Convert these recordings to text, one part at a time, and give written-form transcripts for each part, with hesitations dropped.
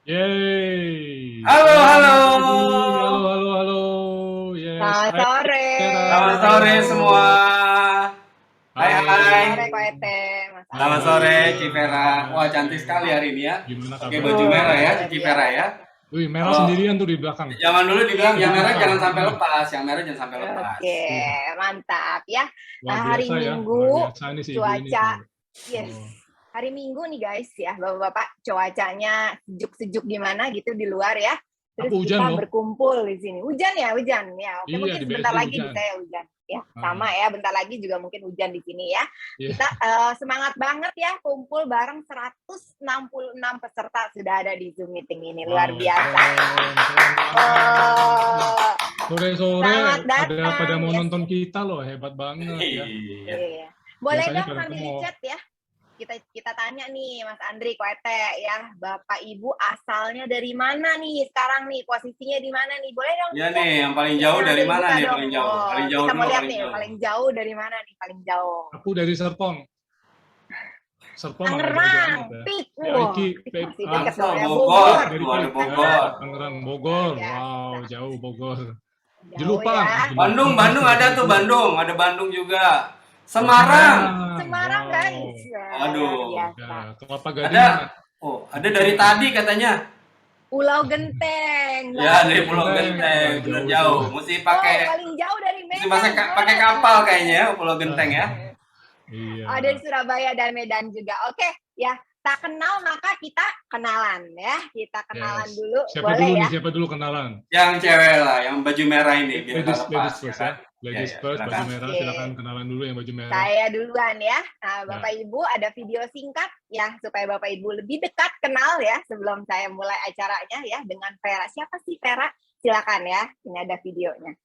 Yeay. Halo, halo. Halo. Yes. Selamat sore. Selamat sore semua. Hai. Selamat sore Ko Ete, Mas Andi. Selamat sore Civera. Wah, cantik sekali hari ini ya. Gimana Pakai kabar? baju merah ya, Civera ya. Wih, merah Halo. sendirian tuh di belakang. Zaman dulu dibilang yang merah Nah. jangan sampai lepas, yang merah jangan sampai lepas. Oke, mantap ya. Luar hari biasa ya, Minggu, luar biasa nih si ibu ini. cuaca, yes. Oh. Hari Minggu nih guys ya, Bapak-bapak, cuacanya sejuk-sejuk gimana gitu di luar ya. Terus Aku hujan kita loh. berkumpul di sini. Hujan ya. Oke, Iya, mungkin di sebentar BSD lagi hujan. bisa ya hujan. Ya, sama ya, bentar lagi juga mungkin hujan di sini ya. Iya. Kita semangat banget ya kumpul bareng 166 peserta sudah ada di Zoom meeting ini. Luar Wow, biasa. keren. Oh, Sore-sore Selamat ada datang, pada mau yes. nonton kita loh, hebat banget ya. Iya. iya. Boleh Biasanya dong pada sambil di mau. chat ya. Kita tanya nih Mas Andri, Ko Ete ya, Bapak Ibu asalnya dari mana nih sekarang nih, posisinya di mana nih? Boleh dong? Iya di chat. nih, yang paling jauh dari Kita mana buka nih? dong. Paling jauh. Paling jauh Kita mau dulu, lihat paling nih, jauh. paling jauh dari mana nih? Paling jauh. Aku dari Serpong. Serpong agak jauh Tangerang, banget ya. Pik. Ya, Wah, Iki, Pik Pik. masih deket Langsung dong ya, Bogor. Dari Tuh ada Pik. Bogor. Tangerang, Bogor. Luar biasa. Wow, jauh Bogor. Jauh Jelupang. ya. Bandung ada tuh Bandung. Ada Bandung juga. Semarang. Semarang Wow. guys. Ya, Aduh. luar biasa. Ya, Kelapa Gading Ada. mana? Oh, ada dari tadi katanya. Pulau Genteng. Ya, dari Pulau Genteng. Genteng. Bener Jauh. jauh. Mesti pakai paling jauh dari mesti Medan. pakai kapal kayaknya ya, Pulau Genteng ya. Iya. Ada di Surabaya dan Medan juga. Oke, ya. Tak kenal maka kita kenalan ya. Kita kenalan Yes. dulu. Siapa Boleh dulu ya? nih? Siapa dulu kenalan? Yang cewek lah, yang baju merah ini biar Ladies nggak lepas. first ya. Ladies Iya, first, baju silakan. merah. Oke. Silakan kenalan dulu yang baju merah. Saya duluan ya. Nah, Bapak Ibu ada video singkat ya supaya Bapak Ibu lebih dekat kenal ya sebelum saya mulai acaranya ya dengan Vera. Siapa sih Vera? Silakan ya. Ini ada videonya.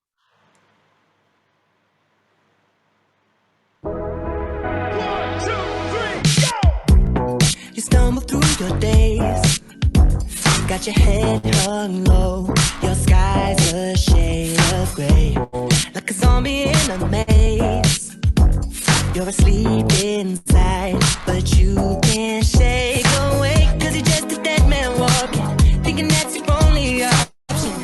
You stumble through your days, got your head hung low, your sky's a shade of gray, like a zombie in a maze. You're asleep inside, but you can't shake awake, cause you're just a dead man walking, thinking that's your only option.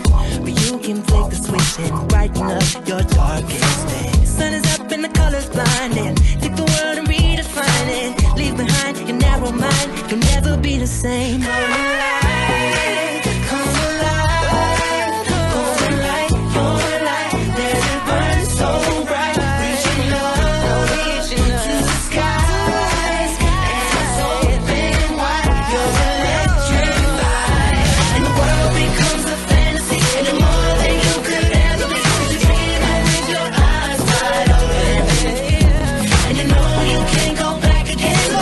But you can flick the switch and brighten up your darkest day. Sun is up and the colors blinding, take the world and redefine it. Leave behind your narrow mind, you'll never be the same. Come alive, come alive, come alive, your light, let it burn so bright. Reaching up to the skies, and it's open wide. You're electrified, and the world becomes a fantasy, and you're more than you could ever be. You're dreaming with your eyes wide open, and you know you can't go back again. So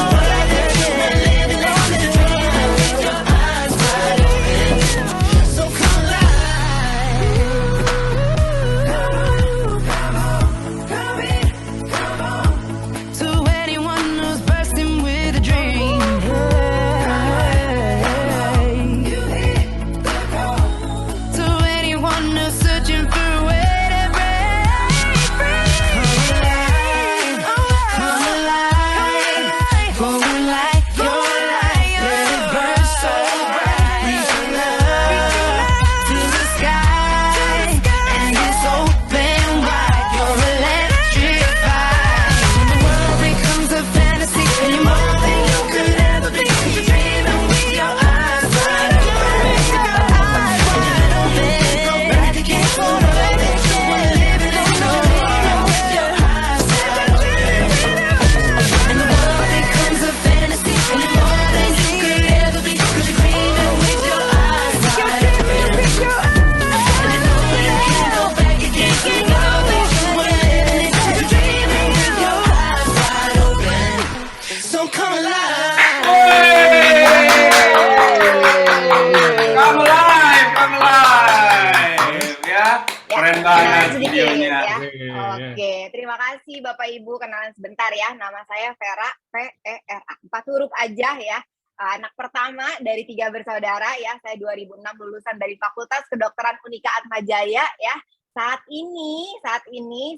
Keren banget sedikit videonya. ya. Iya. Oke, terima kasih Bapak Ibu, kenalan sebentar ya. Nama saya Vera, V-E-R-A. 4 huruf aja ya. Anak pertama dari 3 bersaudara ya. Saya 2006 lulusan dari Fakultas Kedokteran Unika Atmajaya ya. Saat ini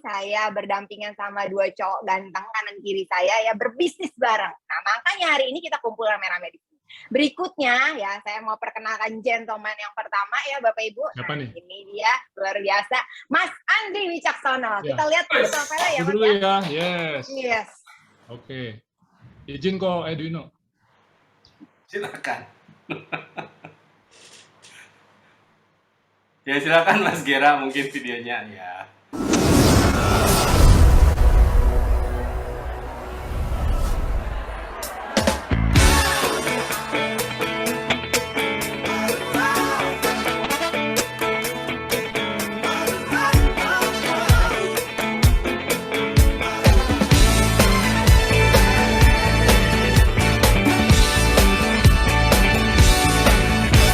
saya berdampingan sama 2 cowok ganteng kanan kiri saya ya, berbisnis bareng. Nah, makanya hari ini kita kumpul rame-rame di sini. Berikutnya ya, saya mau perkenalkan gentleman yang pertama ya Bapak Ibu. Siapa nih? Ini dia luar biasa, Mas Andri Wicaksono. Ya. Kita lihat profilnya ya Mas Dulu ya. ya, yes. Yes. Oke. Izin kok Edwino. Silakan. Ya silakan Mas Gera mungkin videonya ya.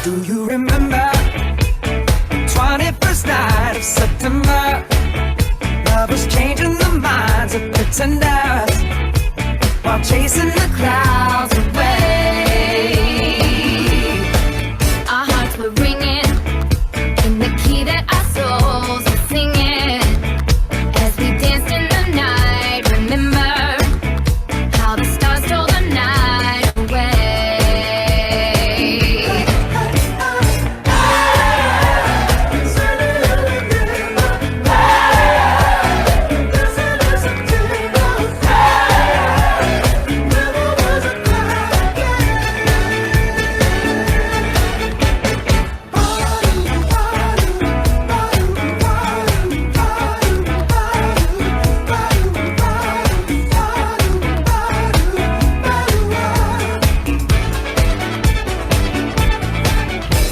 Do you remember 21st night of September? Love was changing the minds of pretenders while chasing the clouds away. Our hearts were ringing in the key that our souls were singing as we danced in the night. Remember how the stars stole the night away.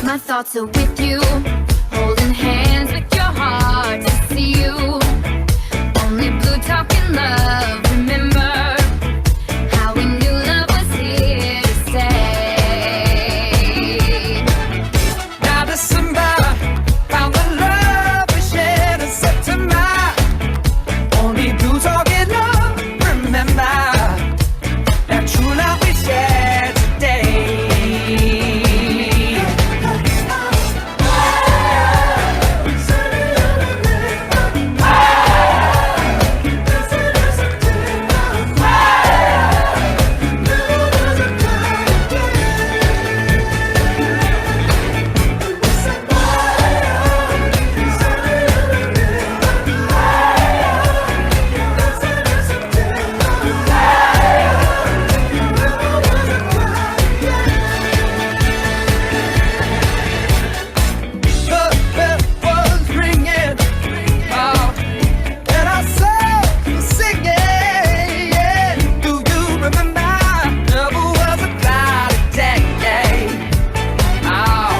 My thoughts are with you, holding hands with your heart to see you. Only blue talking love, remember how we knew love was here to stay. Now December found the love we shared in September. Only blue talking love, remember that true love we shared today. The bell was ringing, oh, and our soul was singing. Yeah. Do you remember? Love was a cloudy day. Oh.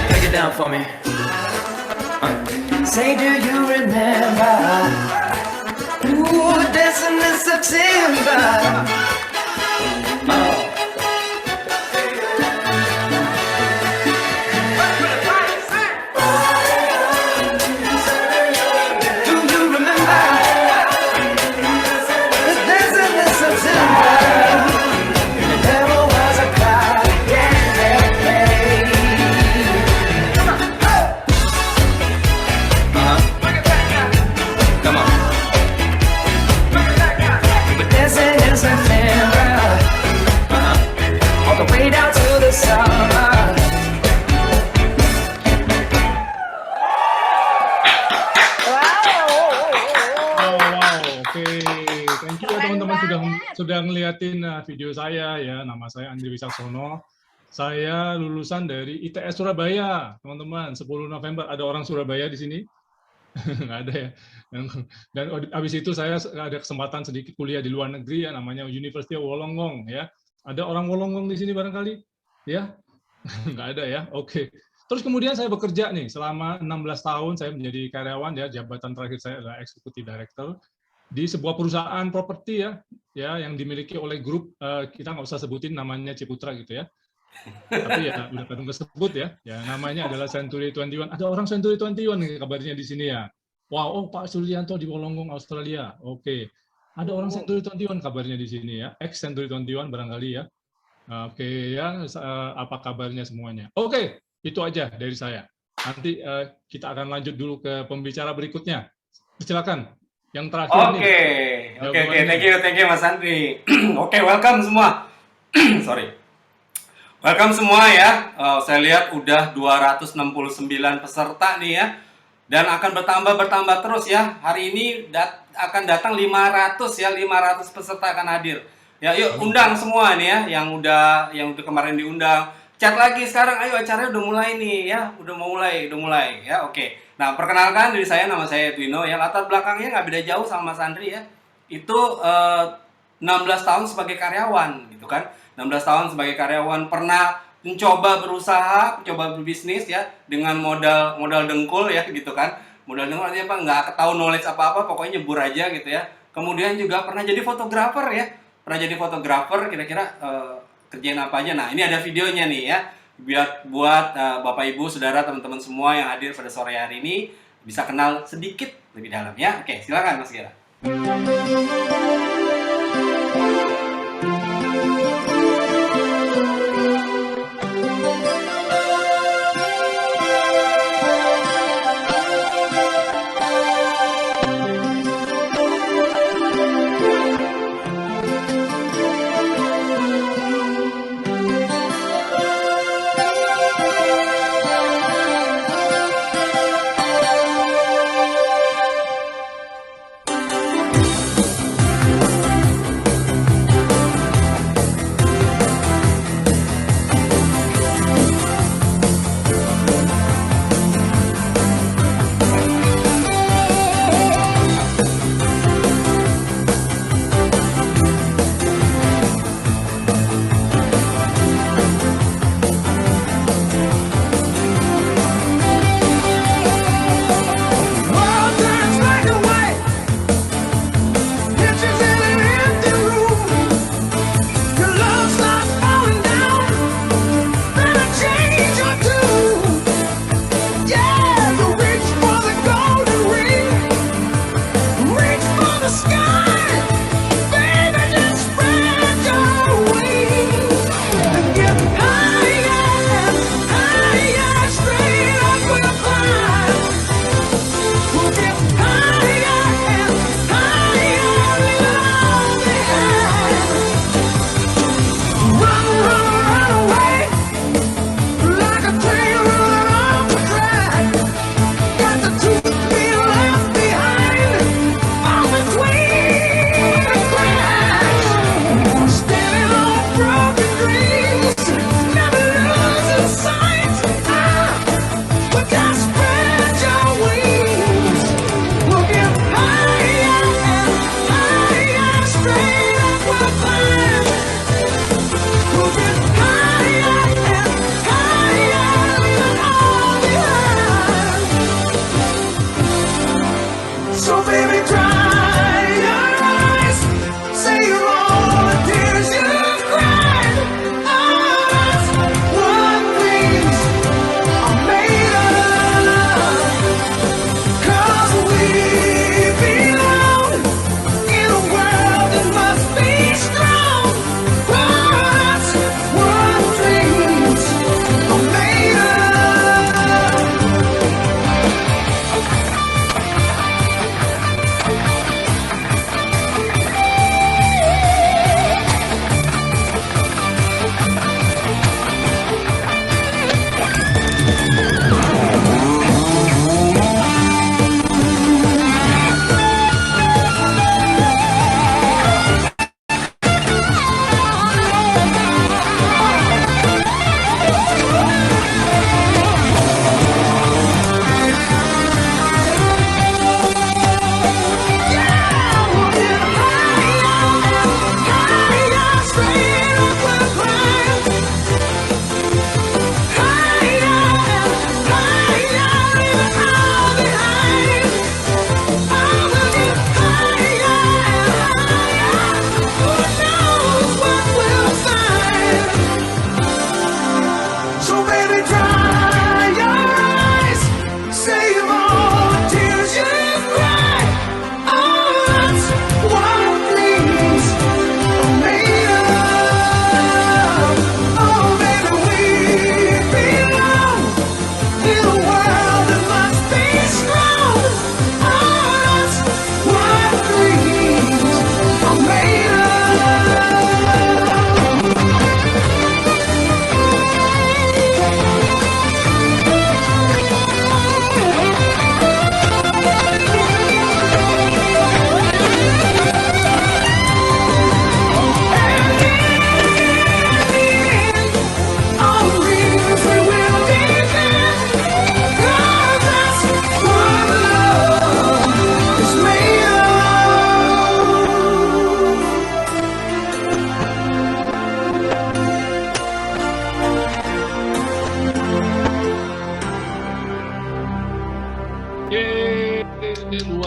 Break it down for me. Say, do you remember? Ooh, dancing in September. Oh. Do you remember? Dancing in September. There never was a cloud. Come on. We're dancing in September. All the way down to the summer. Wow, wow. Oke. Thank you ya teman-teman sudah ngeliatin video saya ya. Nama saya Andri Wicaksono. Saya lulusan dari ITS Surabaya, teman-teman. 10 November. Ada orang Surabaya di sini? Nggak ada ya. Dan habis itu saya ada kesempatan sedikit kuliah di luar negeri ya, namanya University of Wollongong ya. Ada orang Wollongong di sini barangkali? Ya? Nggak ada ya? Oke. Terus kemudian saya bekerja nih, selama 16 tahun saya menjadi karyawan ya, jabatan terakhir saya adalah Executive Director di sebuah perusahaan properti ya, yang dimiliki oleh grup, kita nggak usah sebutin namanya Ciputra gitu ya. Tapi ya udah kadung kesebut ya. Ya namanya adalah Century 21. Ada orang Century 21 nih kabarnya di sini ya. Wow, oh Pak Suryanto di Wollongong Australia. Oke. Ada orang Century 21 kabarnya di sini ya. Ex Century 21 barangkali ya. Oke ya, apa kabarnya semuanya? Oke, itu aja dari saya. Nanti kita akan lanjut dulu ke pembicara berikutnya. Silakan. Yang terakhir nih. Oke, thank you Mas Andri. Oke, welcome semua. Sorry. Welcome semua ya. Saya lihat udah 269 peserta nih ya. Dan akan bertambah terus ya. Hari ini akan datang 500 ya, 500 peserta akan hadir. Ya, yuk undang semua nih ya yang udah kemarin diundang. Chat lagi sekarang, ayo acaranya udah mulai nih ya. Udah mulai ya. Oke. Nah, perkenalkan diri saya, nama saya Edwino ya. Latar belakangnya nggak beda jauh sama Mas Andri ya. Itu 16 tahun sebagai karyawan gitu kan. 16 tahun sebagai karyawan, pernah mencoba berbisnis ya dengan modal dengkul ya gitu kan. Modal dengkul artinya apa? Nggak tahu knowledge apa-apa, pokoknya nyebur aja gitu ya. Kemudian juga pernah jadi fotografer ya. Kira-kira kerjain apa aja. Nah, ini ada videonya nih ya. Buat Bapak Ibu, Saudara, teman-teman semua yang hadir pada sore hari ini bisa kenal sedikit lebih dalam ya. Oke, silakan Mas Gira.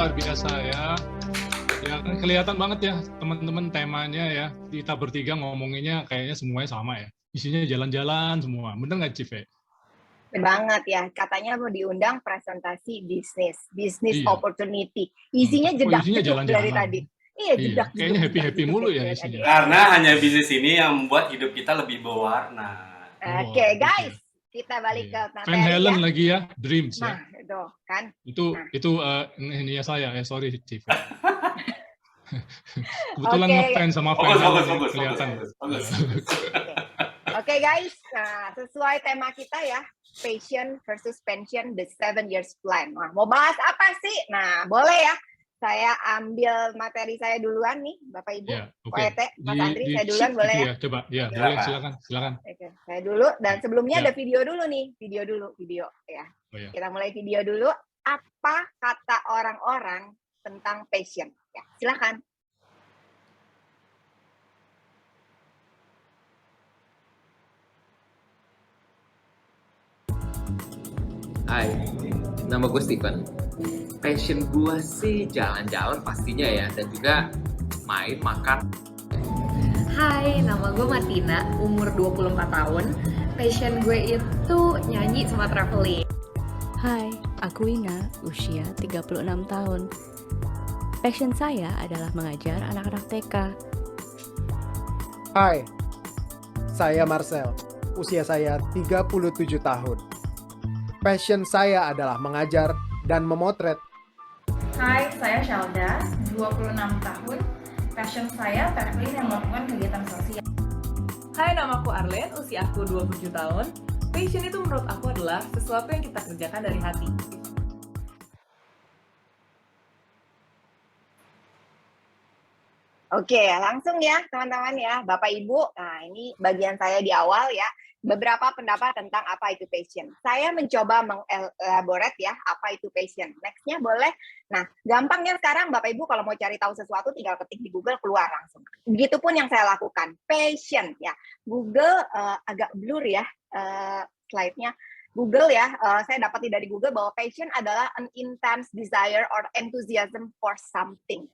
luar biasa ya. Ya kan kelihatan banget ya teman-teman temanya ya. Kita bertiga ngomonginnya kayaknya semuanya sama ya. Isinya jalan-jalan semua. Bener nggak Chief ya? Banget ya, katanya mau diundang presentasi bisnis Iya. opportunity. Isinya Kok jedak isinya jeduk dari jalan-jalan? tadi. Iya, Iya, jedak kayaknya jeduk, happy-happy jedak mulu jeduk ya dari isinya. tadi. Karena hanya bisnis ini yang membuat hidup kita lebih berwarna. Oke, Oh, guys, kita balik iya. ke Van materi Halen ya. lagi ya, Dreams Nah, ya. itu kan. Itu ini ya saya, sorry Chief. Kebetulan Oke. ngefans sama Van Bagus, Halen bagus, ya, bagus, kelihatan. bagus. Oke, guys, nah, sesuai tema kita ya, passion versus pension, the 7 years plan. Nah, mau bahas apa sih? Nah, boleh ya. Saya ambil materi saya duluan nih, Bapak Ibu. Ya, oke. OET, Mas Andri, saya duluan shift boleh gitu ya? Coba, ya, Silakan. boleh, silakan. Oke, saya dulu. Dan sebelumnya Ya. ada video dulu nih, video ya. Oh, ya. Kita mulai video dulu. Apa kata orang-orang tentang passion? Ya, silakan. Hai, nama gue Steven. Passion gue sih jalan-jalan pastinya ya, dan juga main, makan. Hai, nama gue Martina, umur 24 tahun. Passion gue itu nyanyi sama traveling. Hai, aku Wina, usia 36 tahun. Passion saya adalah mengajar anak-anak TK. Hai, saya Marcel. Usia saya 37 tahun. Passion saya adalah mengajar dan memotret. Hai, saya Shalda, 26 tahun. Passion saya traveling yang melakukan kegiatan sosial. Hai, namaku Arlen, usia aku 27 tahun. Passion itu menurut aku adalah sesuatu yang kita kerjakan dari hati. Oke, langsung ya teman-teman ya, Bapak Ibu. Nah, ini bagian saya di awal ya. Beberapa pendapat tentang apa itu passion. Saya mencoba mengelaborate ya, apa itu passion. Next-nya boleh. Nah, gampangnya sekarang Bapak Ibu kalau mau cari tahu sesuatu tinggal ketik di Google, keluar langsung. Begitupun yang saya lakukan. Passion ya. Google agak blur ya slide-nya. Google ya, saya dapat dari Google bahwa passion adalah an intense desire or enthusiasm for something.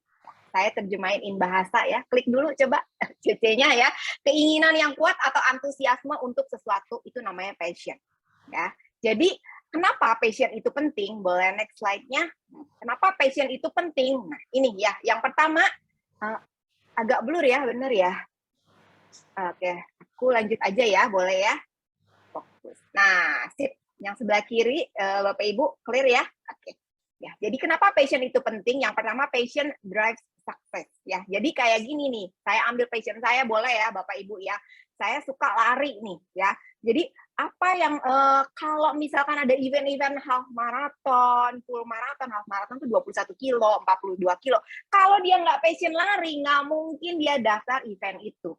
Saya terjemahin in bahasa ya. Klik dulu coba CC-nya ya. Keinginan yang kuat atau antusiasme untuk sesuatu itu namanya passion. Ya. Jadi kenapa passion itu penting? Boleh next slide-nya. Kenapa passion itu penting? Nah, ini ya. Yang pertama agak blur ya, bener ya. Oke, aku lanjut aja ya, boleh ya. Fokus. Nah, sip. Yang sebelah kiri Bapak Ibu clear ya. Oke. Ya, jadi kenapa passion itu penting? Yang pertama, passion drives success ya. Jadi kayak gini nih, saya ambil passion saya, boleh ya Bapak Ibu ya. Saya suka lari nih ya. Jadi apa yang kalau misalkan ada event-event half marathon, full marathon, half marathon itu 21 kilo, 42 kilo. Kalau dia nggak passion lari, nggak mungkin dia daftar event itu.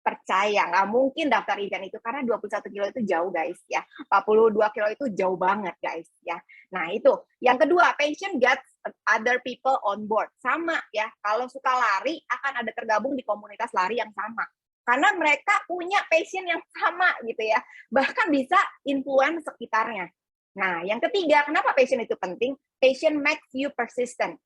Percaya, nggak mungkin daftar event itu karena 21 kilo itu jauh guys ya. 42 kilo itu jauh banget guys ya. Nah itu. Yang kedua, passion gets other people on board. Sama ya, kalau suka lari akan ada tergabung di komunitas lari yang sama. Karena mereka punya passion yang sama gitu ya. Bahkan bisa influence sekitarnya. Nah yang ketiga, kenapa passion itu penting? Passion makes you persistent.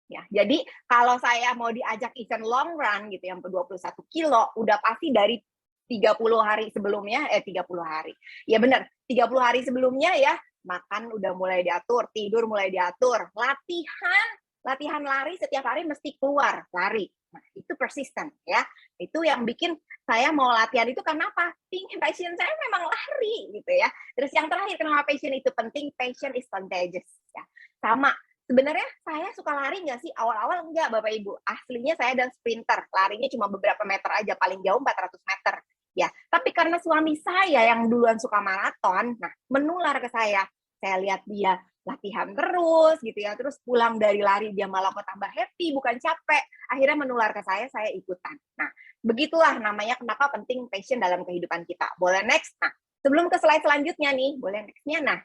Ya, jadi kalau saya mau diajak event long run gitu yang 21 kilo, udah pasti dari 30 hari sebelumnya, 30 hari. Ya benar, 30 hari sebelumnya ya, makan udah mulai diatur, tidur mulai diatur, latihan lari setiap hari mesti keluar lari. Nah, itu persisten ya. Itu yang bikin saya mau latihan itu karena apa? Passion saya memang lari gitu ya. Terus yang terakhir, kenapa passion itu penting? Passion is contagious ya. Sama. Sebenarnya saya suka lari nggak sih? Awal-awal enggak, Bapak Ibu. Aslinya saya dan sprinter. Larinya cuma beberapa meter aja, paling jauh 400 meter. Ya, tapi karena suami saya yang duluan suka maraton, nah menular ke saya. Saya lihat dia latihan terus gitu ya. Terus pulang dari lari dia malah kok tambah happy, bukan capek. Akhirnya menular ke saya ikutan. Nah, begitulah namanya kenapa penting passion dalam kehidupan kita. Boleh next? Nah, sebelum ke slide selanjutnya nih, boleh next-nya. Nah,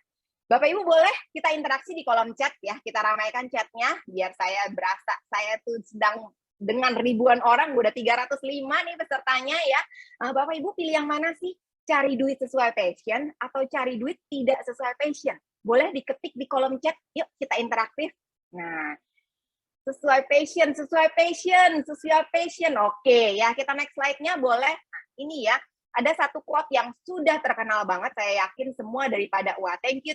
Bapak Ibu boleh kita interaksi di kolom chat ya, kita ramaikan chatnya biar saya berasa saya tuh sedang dengan ribuan orang, udah 305 nih pesertanya ya. Bapak Ibu pilih yang mana sih? Cari duit sesuai passion atau cari duit tidak sesuai passion? Boleh diketik di kolom chat, yuk kita interaktif. Nah, sesuai passion. Oke, ya kita next slide-nya boleh. Nah, ini ya, ada satu quote yang sudah terkenal banget, saya yakin semua daripada, wah thank you,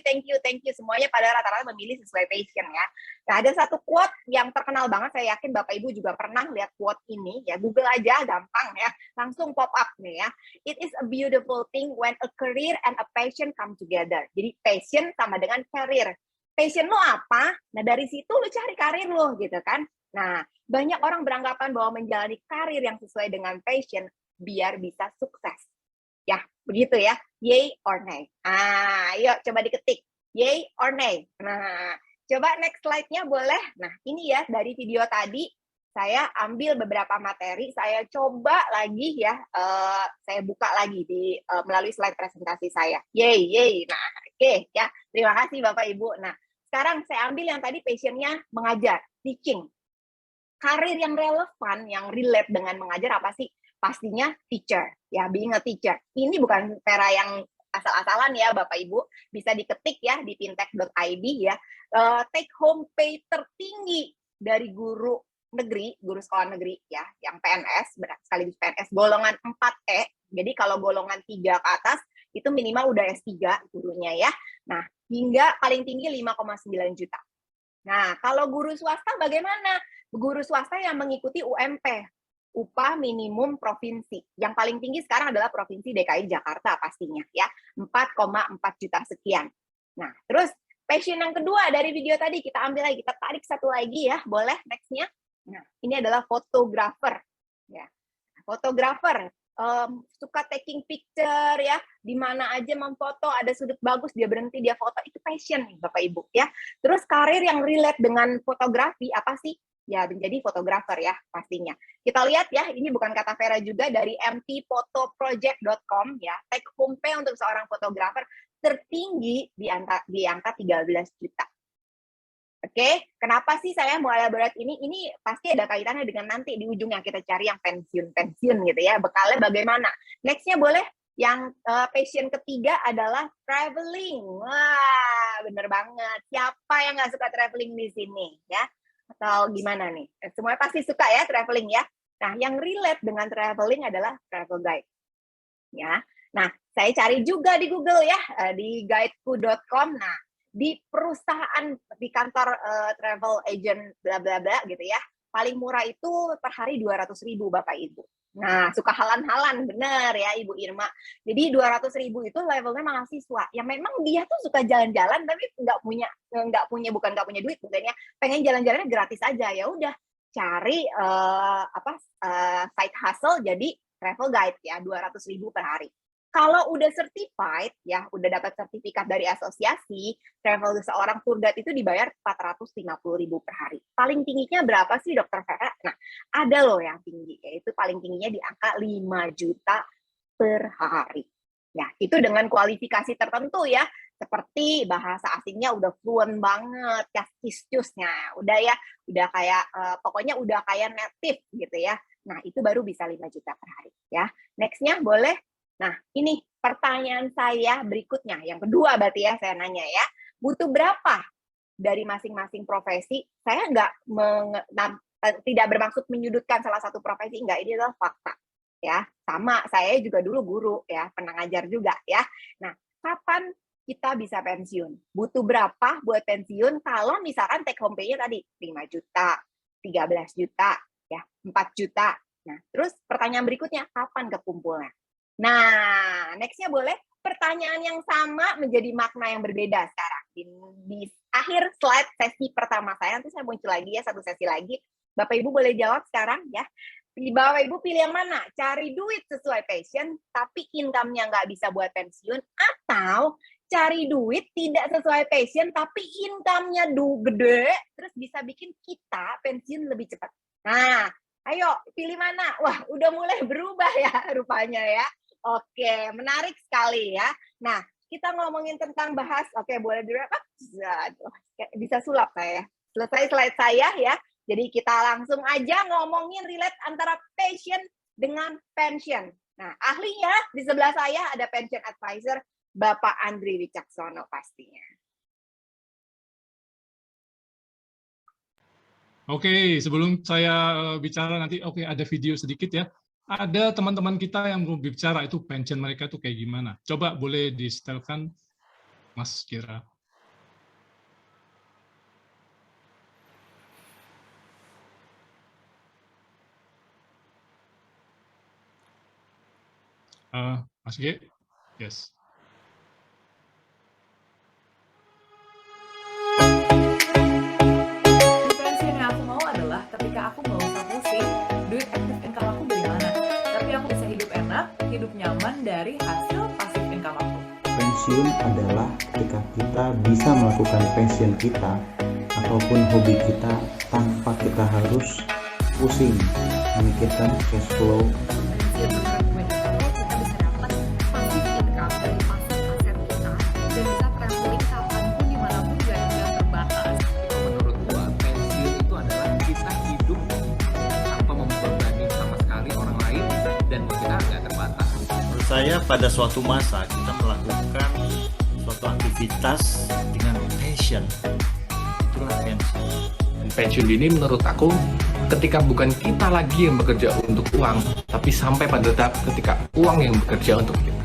semuanya pada rata-rata memilih sesuai passion ya. Nah, ada satu quote yang terkenal banget, saya yakin Bapak Ibu juga pernah lihat quote ini, ya Google aja, gampang ya, langsung pop up nih ya. It is a beautiful thing when a career and a passion come together. Jadi passion sama dengan career. Passion lo apa? Nah, dari situ lo cari karir lo gitu kan. Nah, banyak orang beranggapan bahwa menjalani karir yang sesuai dengan passion biar bisa sukses. Ya, begitu ya. Yay or nay. Yuk coba diketik. Yay or nay. Nah, coba next slide-nya boleh. Nah, ini ya dari video tadi saya ambil beberapa materi, saya coba lagi ya, saya buka lagi di melalui slide presentasi saya. Yay. Nah, oke ya. Terima kasih Bapak Ibu. Nah, sekarang saya ambil yang tadi passion-nya mengajar, teaching. Karir yang relevan, yang relate dengan mengajar apa sih? Pastinya teacher, ya, being a teacher. Ini bukan Vera yang asal-asalan ya, Bapak Ibu. Bisa diketik ya di fintech.id ya. Take home pay tertinggi dari guru negeri, guru sekolah negeri ya, yang PNS, sekaligus PNS, golongan 4E. Jadi kalau golongan 3 ke atas, itu minimal udah S3 gurunya ya. Nah, hingga paling tinggi 5,9 juta. Nah, kalau guru swasta bagaimana? Guru swasta yang mengikuti UMP, upah minimum provinsi. Yang paling tinggi sekarang adalah Provinsi DKI Jakarta pastinya ya, 4,4 juta sekian. Nah, terus passion yang kedua dari video tadi kita ambil lagi, kita tarik satu lagi ya, boleh next-nya. Nah, ini adalah fotografer ya. Fotografer suka taking picture ya, di mana aja memfoto, ada sudut bagus dia berhenti dia foto, itu passion nih Bapak Ibu ya. Terus karir yang relate dengan fotografi apa sih? Ya, menjadi fotografer ya pastinya. Kita lihat ya, ini bukan kata Vera juga, dari mtphotoproject.com ya, take home pay untuk seorang fotografer tertinggi di angka 13 juta. Oke, kenapa sih saya mau elaborate ini? Ini pasti ada kaitannya dengan nanti di ujungnya kita cari yang pensiun gitu ya, bekalnya bagaimana. Next-nya boleh, yang passion ketiga adalah traveling. Wah, bener banget. Siapa yang nggak suka traveling di sini ya? Atau gimana nih? Semuanya pasti suka ya traveling ya. Nah, yang relate dengan traveling adalah travel guide. Ya. Nah, saya cari juga di Google ya, di guideku.com. Nah, di perusahaan, di kantor travel agent bla bla bla gitu ya, paling murah itu per hari 200.000 Bapak Ibu. Nah, suka halan-halan, bener ya Ibu Irma. Jadi 200.000 itu levelnya mahasiswa. Ya memang dia tuh suka jalan-jalan, tapi bukan nggak punya duit, bukannya pengen jalan-jalannya gratis aja. Ya udah cari side hustle jadi travel guide ya, 200.000 per hari. Kalau udah certified ya, udah dapat sertifikat dari asosiasi, travel seorang tour guide itu dibayar 450.000 per hari. Paling tingginya berapa sih Dokter Vera? Nah, ada loh yang tinggi, yaitu paling tingginya di angka 5 juta per hari. Ya, itu dengan kualifikasi tertentu ya, seperti bahasa asingnya udah fluent banget, kastis-cusnya, udah ya, udah kayak, pokoknya udah kayak native gitu ya. Nah, itu baru bisa 5 juta per hari ya. Next-nya boleh. Nah, ini pertanyaan saya berikutnya. Yang kedua berarti ya, saya nanya ya. Butuh berapa dari masing-masing profesi? Saya tidak bermaksud menyudutkan salah satu profesi, enggak. Ini adalah fakta. Ya, sama, saya juga dulu guru ya, pernah ngajar juga ya. Nah, kapan kita bisa pensiun? Butuh berapa buat pensiun kalau misalkan take home pay-nya tadi 5 juta, 13 juta, ya, 4 juta. Nah, terus pertanyaan berikutnya, kapan kekumpulnya? Nah, next-nya boleh. Pertanyaan yang sama menjadi makna yang berbeda sekarang. Di akhir slide sesi pertama saya, nanti saya muncul lagi ya, satu sesi lagi. Bapak Ibu boleh jawab sekarang ya. Bapak Ibu pilih yang mana? Cari duit sesuai passion, tapi income-nya nggak bisa buat pensiun, atau cari duit tidak sesuai passion, tapi income-nya gede, terus bisa bikin kita pensiun lebih cepat. Nah, ayo pilih mana? Wah, udah mulai berubah ya rupanya ya. Oke, menarik sekali ya. Nah, kita ngomongin tentang bahas, oke boleh dulu apa? Bisa sulap saya. Selesai slide saya ya. Jadi kita langsung aja ngomongin relate antara passion dengan pension. Nah, ahlinya di sebelah saya ada pension advisor Bapak Andri Wicaksono pastinya. Oke, sebelum saya bicara nanti, oke, ada video sedikit ya. Ada teman-teman kita yang mau bicara itu pensiun mereka tuh kayak gimana. Coba boleh di-setelkan, Mas Kira. Mas G, yes. Pensiun yang aku mau adalah ketika aku nggak usah pusing, duit active income aku dari mana. Tapi aku bisa hidup enak, hidup nyaman dari hasil passive income aku. Pensiun adalah ketika kita bisa melakukan passion kita ataupun hobi kita tanpa kita harus pusing memikirkan cash flow. Pensiun menurut gue itu kita bisa dapat passive income dari passive aset kita dan bisa traveling kapanpun dimanapun nggak terbatas. Itu menurut gua pensiun itu adalah kita hidup tanpa membebani sama sekali orang lain dan kita nggak terbatas. Menurut saya pada suatu masa kita melakukan suatu aktivitas dengan passion, itulah pensiun. Dan pensiun ini menurut aku ketika bukan kita lagi yang bekerja untuk uang, tapi sampai pada tahap ketika uang yang bekerja untuk kita.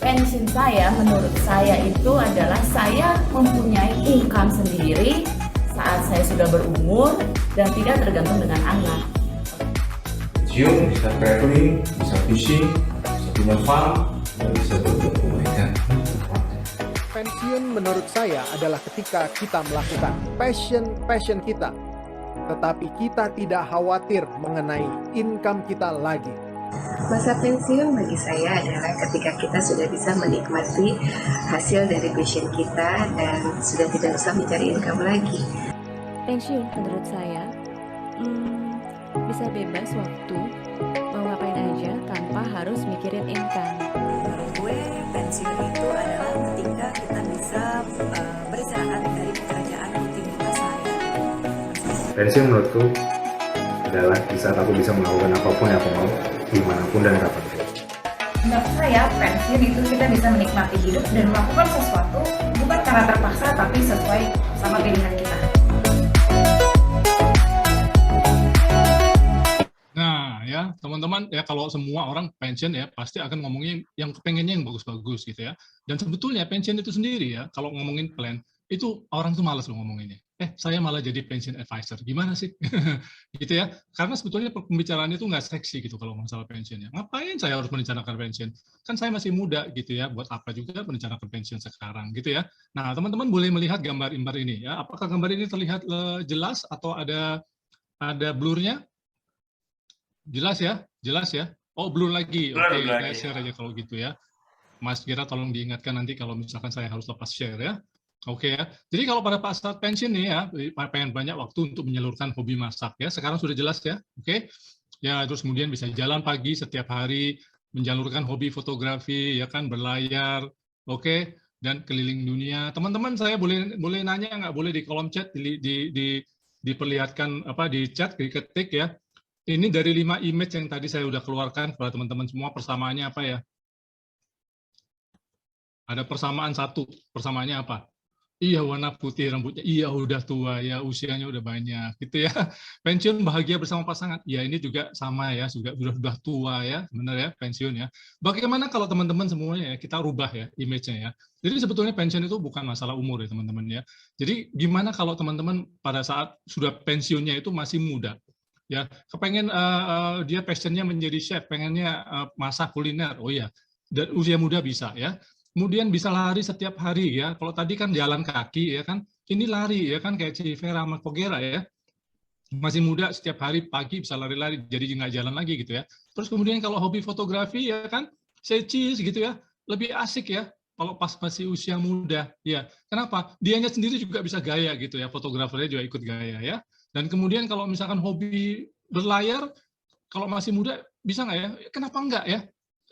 Pensiun saya, menurut saya itu adalah saya mempunyai income sendiri saat saya sudah berumur dan tidak tergantung dengan anak. Pensiun bisa traveling, bisa fishing, bisa punya farm, dan bisa berbuat kebaikan. Pensiun menurut saya adalah ketika kita melakukan passion kita, tetapi kita tidak khawatir mengenai income kita lagi. Masa pensiun bagi saya adalah ketika kita sudah bisa menikmati hasil dari passion kita dan sudah tidak usah mencari income lagi. Pensiun menurut saya bisa bebas waktu, mau ngapain aja tanpa harus mikirin income. Menurut gue, pensiun itu adalah ketika kita bisa beristirahat dari pekerjaan rutinitas sehari-hari. Pensiun menurutku adalah di saat aku bisa melakukan apapun yang aku mau, dimanapun dan kapanpun. Menurut saya, pensiun itu kita bisa menikmati hidup dan melakukan sesuatu bukan karena terpaksa tapi sesuai sama pilihan kita. Nah, ya, teman-teman, ya kalau semua orang pensiun ya pasti akan ngomongin yang kepengennya yang bagus-bagus gitu ya. Dan sebetulnya pensiun itu sendiri ya, kalau ngomongin plan, itu orang tuh malas loh ngomonginnya. Saya malah jadi pension advisor. Gimana sih? Gitu ya. Karena sebetulnya pembicaraannya itu nggak seksi gitu kalau masalah pensiunnya. Ngapain saya harus merencanakan pensiun? Kan saya masih muda gitu ya. Buat apa juga merencanakan pensiun sekarang gitu ya. Nah, teman-teman boleh melihat gambar-gambar ini ya. Apakah gambar ini terlihat jelas atau ada blurnya? Jelas ya? Jelas ya? Oh, blur lagi. Oke, saya share aja kalau gitu ya. Mas Gira tolong diingatkan nanti kalau misalkan saya harus lepas share ya. Oke ya. Jadi kalau pada saat pensiun nih ya, pengen banyak waktu untuk menyalurkan hobi masak ya. Sekarang sudah jelas ya. Oke. Ya, terus kemudian bisa jalan pagi setiap hari, menyalurkan hobi fotografi ya kan, berlayar. Oke. Dan keliling dunia. Teman-teman saya boleh nanya nggak? Boleh di kolom chat diperlihatkan apa di chat, diketik ya. Ini dari 5 image yang tadi saya udah keluarkan kepada teman-teman semua, persamaannya apa ya? Ada persamaan satu, persamaannya apa? Iya, warna putih rambutnya, iya udah tua ya, usianya udah banyak gitu ya. Pensiun bahagia bersama pasangan, ya ini juga sama ya, sudah tua ya, benar ya, pensiun ya. Bagaimana kalau teman-teman semuanya ya, kita rubah ya image-nya ya. Jadi sebetulnya pensiun itu bukan masalah umur ya teman-teman ya. Jadi gimana kalau teman-teman pada saat sudah pensiunnya itu masih muda? Ya, kepengen dia passionnya menjadi chef, pengennya masak kuliner, oh ya, dan usia muda bisa ya. Kemudian bisa lari setiap hari ya. Kalau tadi kan jalan kaki ya kan, ini lari ya kan kayak si Vera sama Kogera ya. Masih muda setiap hari pagi bisa lari-lari, jadi nggak jalan lagi gitu ya. Terus kemudian kalau hobi fotografi ya kan, cheese gitu ya, lebih asik ya. Kalau pas masih usia muda, ya. Kenapa? Dianya sendiri juga bisa gaya gitu ya, fotografernya juga ikut gaya ya. Dan kemudian kalau misalkan hobi berlayar, kalau masih muda bisa nggak ya? Kenapa enggak ya?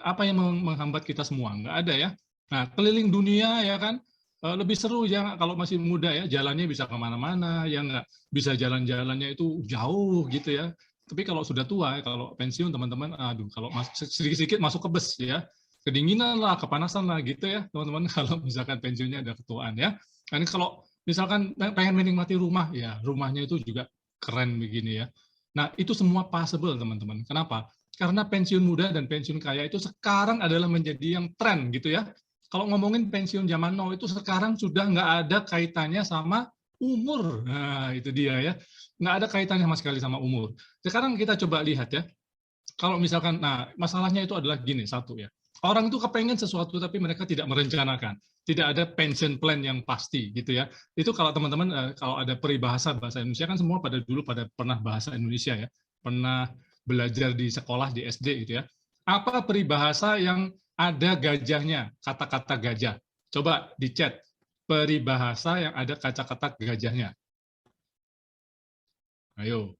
Apa yang menghambat kita semua? Nggak ada ya. Nah, keliling dunia ya kan, lebih seru ya kalau masih muda ya, jalannya bisa kemana-mana, ya nggak bisa jalan-jalannya itu jauh gitu ya. Tapi kalau sudah tua, kalau pensiun teman-teman, aduh, kalau sedikit-sedikit masuk ke bus ya, kedinginan lah, kepanasan lah gitu ya teman-teman kalau misalkan pensiunnya ada ketuaan ya. Nah, ini kalau misalkan pengen menikmati rumah, ya rumahnya itu juga keren begini ya. Nah, itu semua possible, teman-teman. Kenapa? Karena pensiun muda dan pensiun kaya itu sekarang adalah menjadi yang tren gitu ya. Kalau ngomongin pensiun zaman now itu sekarang sudah nggak ada kaitannya sama umur. Nah, itu dia ya. Nggak ada kaitannya sama sekali sama umur. Sekarang kita coba lihat ya. Kalau misalkan, nah masalahnya itu adalah gini, satu ya. Orang itu kepengen sesuatu tapi mereka tidak merencanakan. Tidak ada pension plan yang pasti gitu ya. Itu kalau teman-teman, kalau ada peribahasa bahasa Indonesia kan semua dulu pernah bahasa Indonesia ya. Pernah belajar di sekolah, di SD gitu ya. Apa peribahasa yang ada gajahnya, kata-kata gajah? Coba di chat, peribahasa yang ada kata-kata gajahnya. Ayo.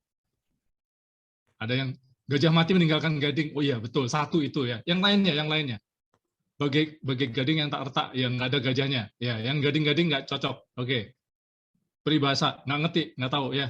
Ada yang gajah mati meninggalkan gading. Oh iya, betul. Satu itu ya. Yang lainnya. Bagai gading yang tak retak, yang nggak ada gajahnya. Ya, yang gading-gading nggak cocok. Oke. Peribahasa, nggak ngerti, nggak tahu ya.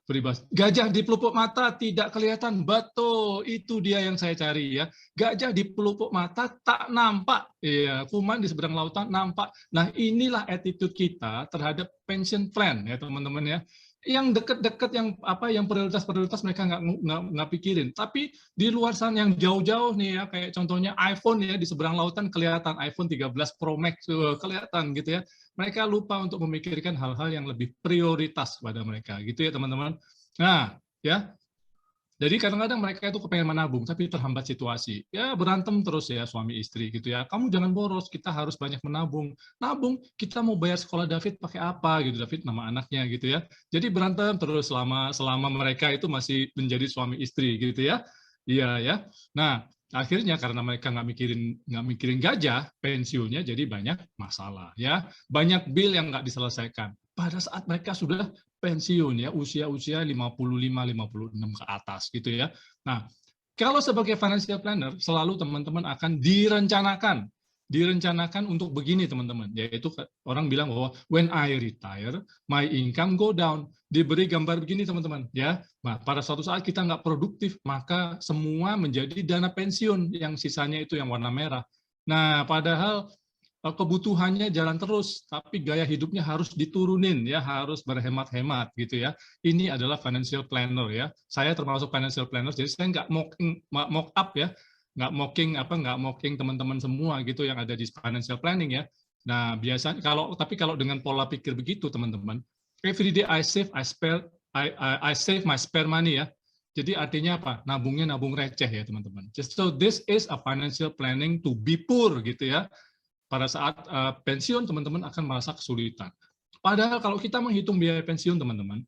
Peribahasa. Gajah di pelupuk mata tidak kelihatan. Betul, itu dia yang saya cari ya. Gajah di pelupuk mata tak nampak. Iya, kuman di seberang lautan nampak. Nah, inilah attitude kita terhadap pension plan ya, teman-teman ya. Yang deket-deket, yang prioritas mereka nggak pikirin. Tapi di luar sana yang jauh-jauh nih ya, kayak contohnya iPhone ya, di seberang lautan kelihatan iPhone 13 Pro Max kelihatan gitu ya. Mereka lupa untuk memikirkan hal-hal yang lebih prioritas pada mereka gitu ya teman-teman. Nah ya, jadi kadang-kadang mereka itu kepengen menabung tapi terhambat situasi. Ya berantem terus ya suami istri gitu ya. Kamu jangan boros, kita harus banyak menabung. Nabung, kita mau bayar sekolah David pakai apa gitu, David nama anaknya gitu ya. Jadi berantem terus selama mereka itu masih menjadi suami istri gitu ya. Iya ya. Nah, akhirnya karena mereka nggak mikirin gajah, pensiunnya jadi banyak masalah ya. Banyak bill yang nggak diselesaikan. Pada saat mereka sudah pensiun ya, usia 55-56 ke atas gitu ya. Nah, kalau sebagai financial planner selalu teman-teman akan direncanakan untuk begini teman-teman, yaitu orang bilang bahwa when I retire, my income go down. Diberi gambar begini teman-teman ya. Nah, pada suatu saat kita nggak produktif, maka semua menjadi dana pensiun yang sisanya itu yang warna merah. Nah, padahal kebutuhannya jalan terus, tapi gaya hidupnya harus diturunin ya, harus berhemat-hemat gitu ya. Ini adalah financial planner ya. Saya termasuk financial planner, jadi saya nggak mock up ya, nggak mocking teman-teman semua gitu yang ada di financial planning ya. Nah biasanya tapi kalau dengan pola pikir begitu teman-teman, every day I save my spare money ya. Jadi artinya apa? Nabungnya nabung receh ya teman-teman. So this is a financial planning to be poor gitu ya. Pada saat pensiun teman-teman akan merasa kesulitan. Padahal kalau kita menghitung biaya pensiun teman-teman,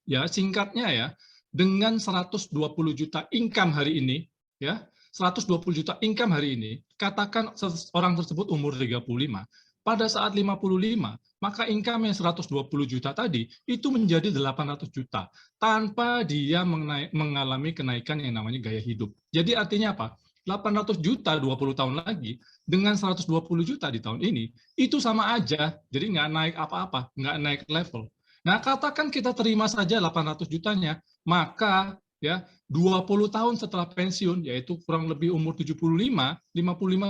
ya singkatnya ya, dengan 120 juta income hari ini, ya 120 juta income hari ini, katakan orang tersebut umur 35, pada saat 55, maka income yang 120 juta tadi itu menjadi 800 juta tanpa dia mengalami kenaikan yang namanya gaya hidup. Jadi artinya apa? 800 juta 20 tahun lagi dengan 120 juta di tahun ini itu sama aja, jadi nggak naik apa-apa, nggak naik level. Nah katakan kita terima saja 800 jutanya, maka ya 20 tahun setelah pensiun, yaitu kurang lebih umur 55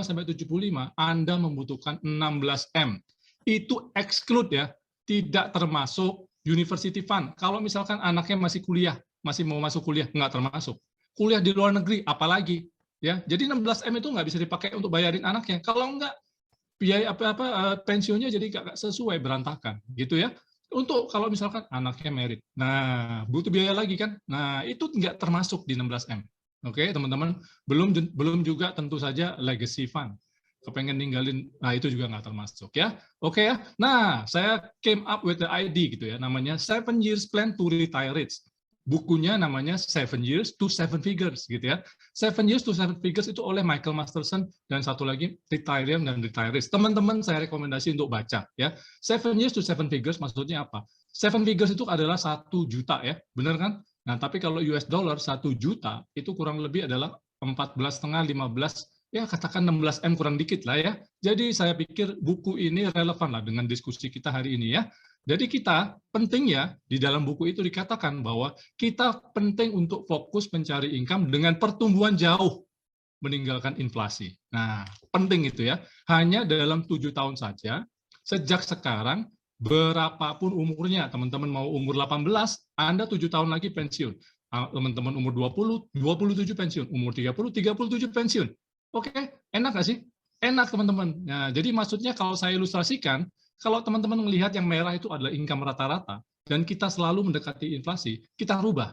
sampai 75, Anda membutuhkan 16M. Itu exclude ya, tidak termasuk university fund. Kalau misalkan anaknya masih mau masuk kuliah, nggak termasuk. Kuliah di luar negeri, apalagi. Ya, jadi 16M itu nggak bisa dipakai untuk bayarin anaknya. Kalau nggak, biaya pensiunnya jadi nggak sesuai, berantakan, gitu ya. Untuk kalau misalkan anaknya merit, nah butuh biaya lagi kan. Nah itu nggak termasuk di 16M. Oke, teman-teman. Belum juga tentu saja legacy fund. Kepengen ninggalin, nah itu juga nggak termasuk ya. Oke ya. Nah saya came up with the idea gitu ya, namanya 7 Years Plan to Retire Rich. Bukunya namanya 7 Years to 7 Figures gitu ya. 7 Years to 7 Figures itu oleh Michael Masterson dan satu lagi Retirian dan Retirees. Teman-teman saya rekomendasi untuk baca ya. 7 Years to 7 Figures maksudnya apa? 7 Figures itu adalah 1 juta ya, benar kan? Nah tapi kalau US dollar 1 juta itu kurang lebih adalah 14,5, 15, ya katakan 16M kurang dikit lah ya. Jadi saya pikir buku ini relevan lah dengan diskusi kita hari ini ya. Jadi kita penting ya, di dalam buku itu dikatakan bahwa kita penting untuk fokus mencari income dengan pertumbuhan jauh meninggalkan inflasi. Nah, penting itu ya. Hanya dalam 7 tahun saja, sejak sekarang berapapun umurnya, teman-teman mau umur 18, Anda 7 tahun lagi pensiun. Teman-teman umur 20, 27 pensiun. Umur 30, 37 pensiun. Oke, enak nggak sih? Enak, teman-teman. Nah, jadi maksudnya kalau saya ilustrasikan, kalau teman-teman melihat yang merah itu adalah income rata-rata, dan kita selalu mendekati inflasi, kita rubah.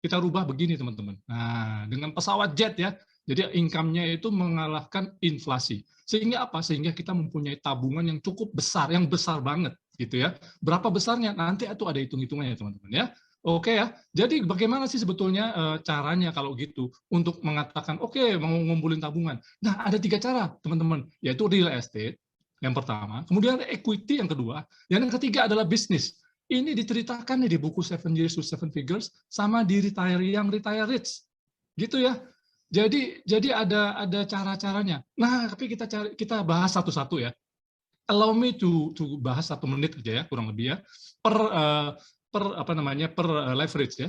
Kita rubah begini, teman-teman. Nah, dengan pesawat jet ya, jadi income-nya itu mengalahkan inflasi. Sehingga apa? Sehingga kita mempunyai tabungan yang cukup besar, yang besar banget, gitu ya. Berapa besarnya? Nanti itu ada hitung-hitungannya, teman-teman ya. Oke ya. Jadi bagaimana sih sebetulnya caranya kalau gitu untuk mengatakan oke mau ngumpulin tabungan? Nah, ada 3 cara, teman-teman, yaitu real estate yang pertama, kemudian ada equity yang kedua, dan yang ketiga adalah bisnis. Ini diceritakan nih di buku 7 Years to 7 Figures sama di Retire Young, Retire Rich. Gitu ya. Jadi ada cara-caranya. Nah, tapi kita bahas satu-satu ya. Allow me to bahas 1 menit aja ya, kurang lebih ya. Per leverage ya.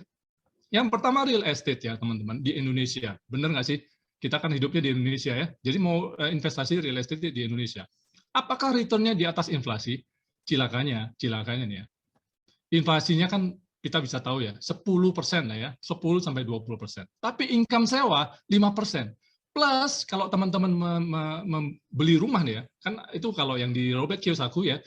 Yang pertama real estate ya, teman-teman, di Indonesia. Bener nggak sih? Kita kan hidupnya di Indonesia ya. Jadi mau investasi real estate di Indonesia. Apakah return-nya di atas inflasi? Cilakanya nih ya. Inflasinya kan kita bisa tahu ya, 10% lah ya, 10-20%. Tapi income sewa 5%. Plus kalau teman-teman membeli rumah nih ya, kan itu kalau yang di Robert Kiyosaki ya,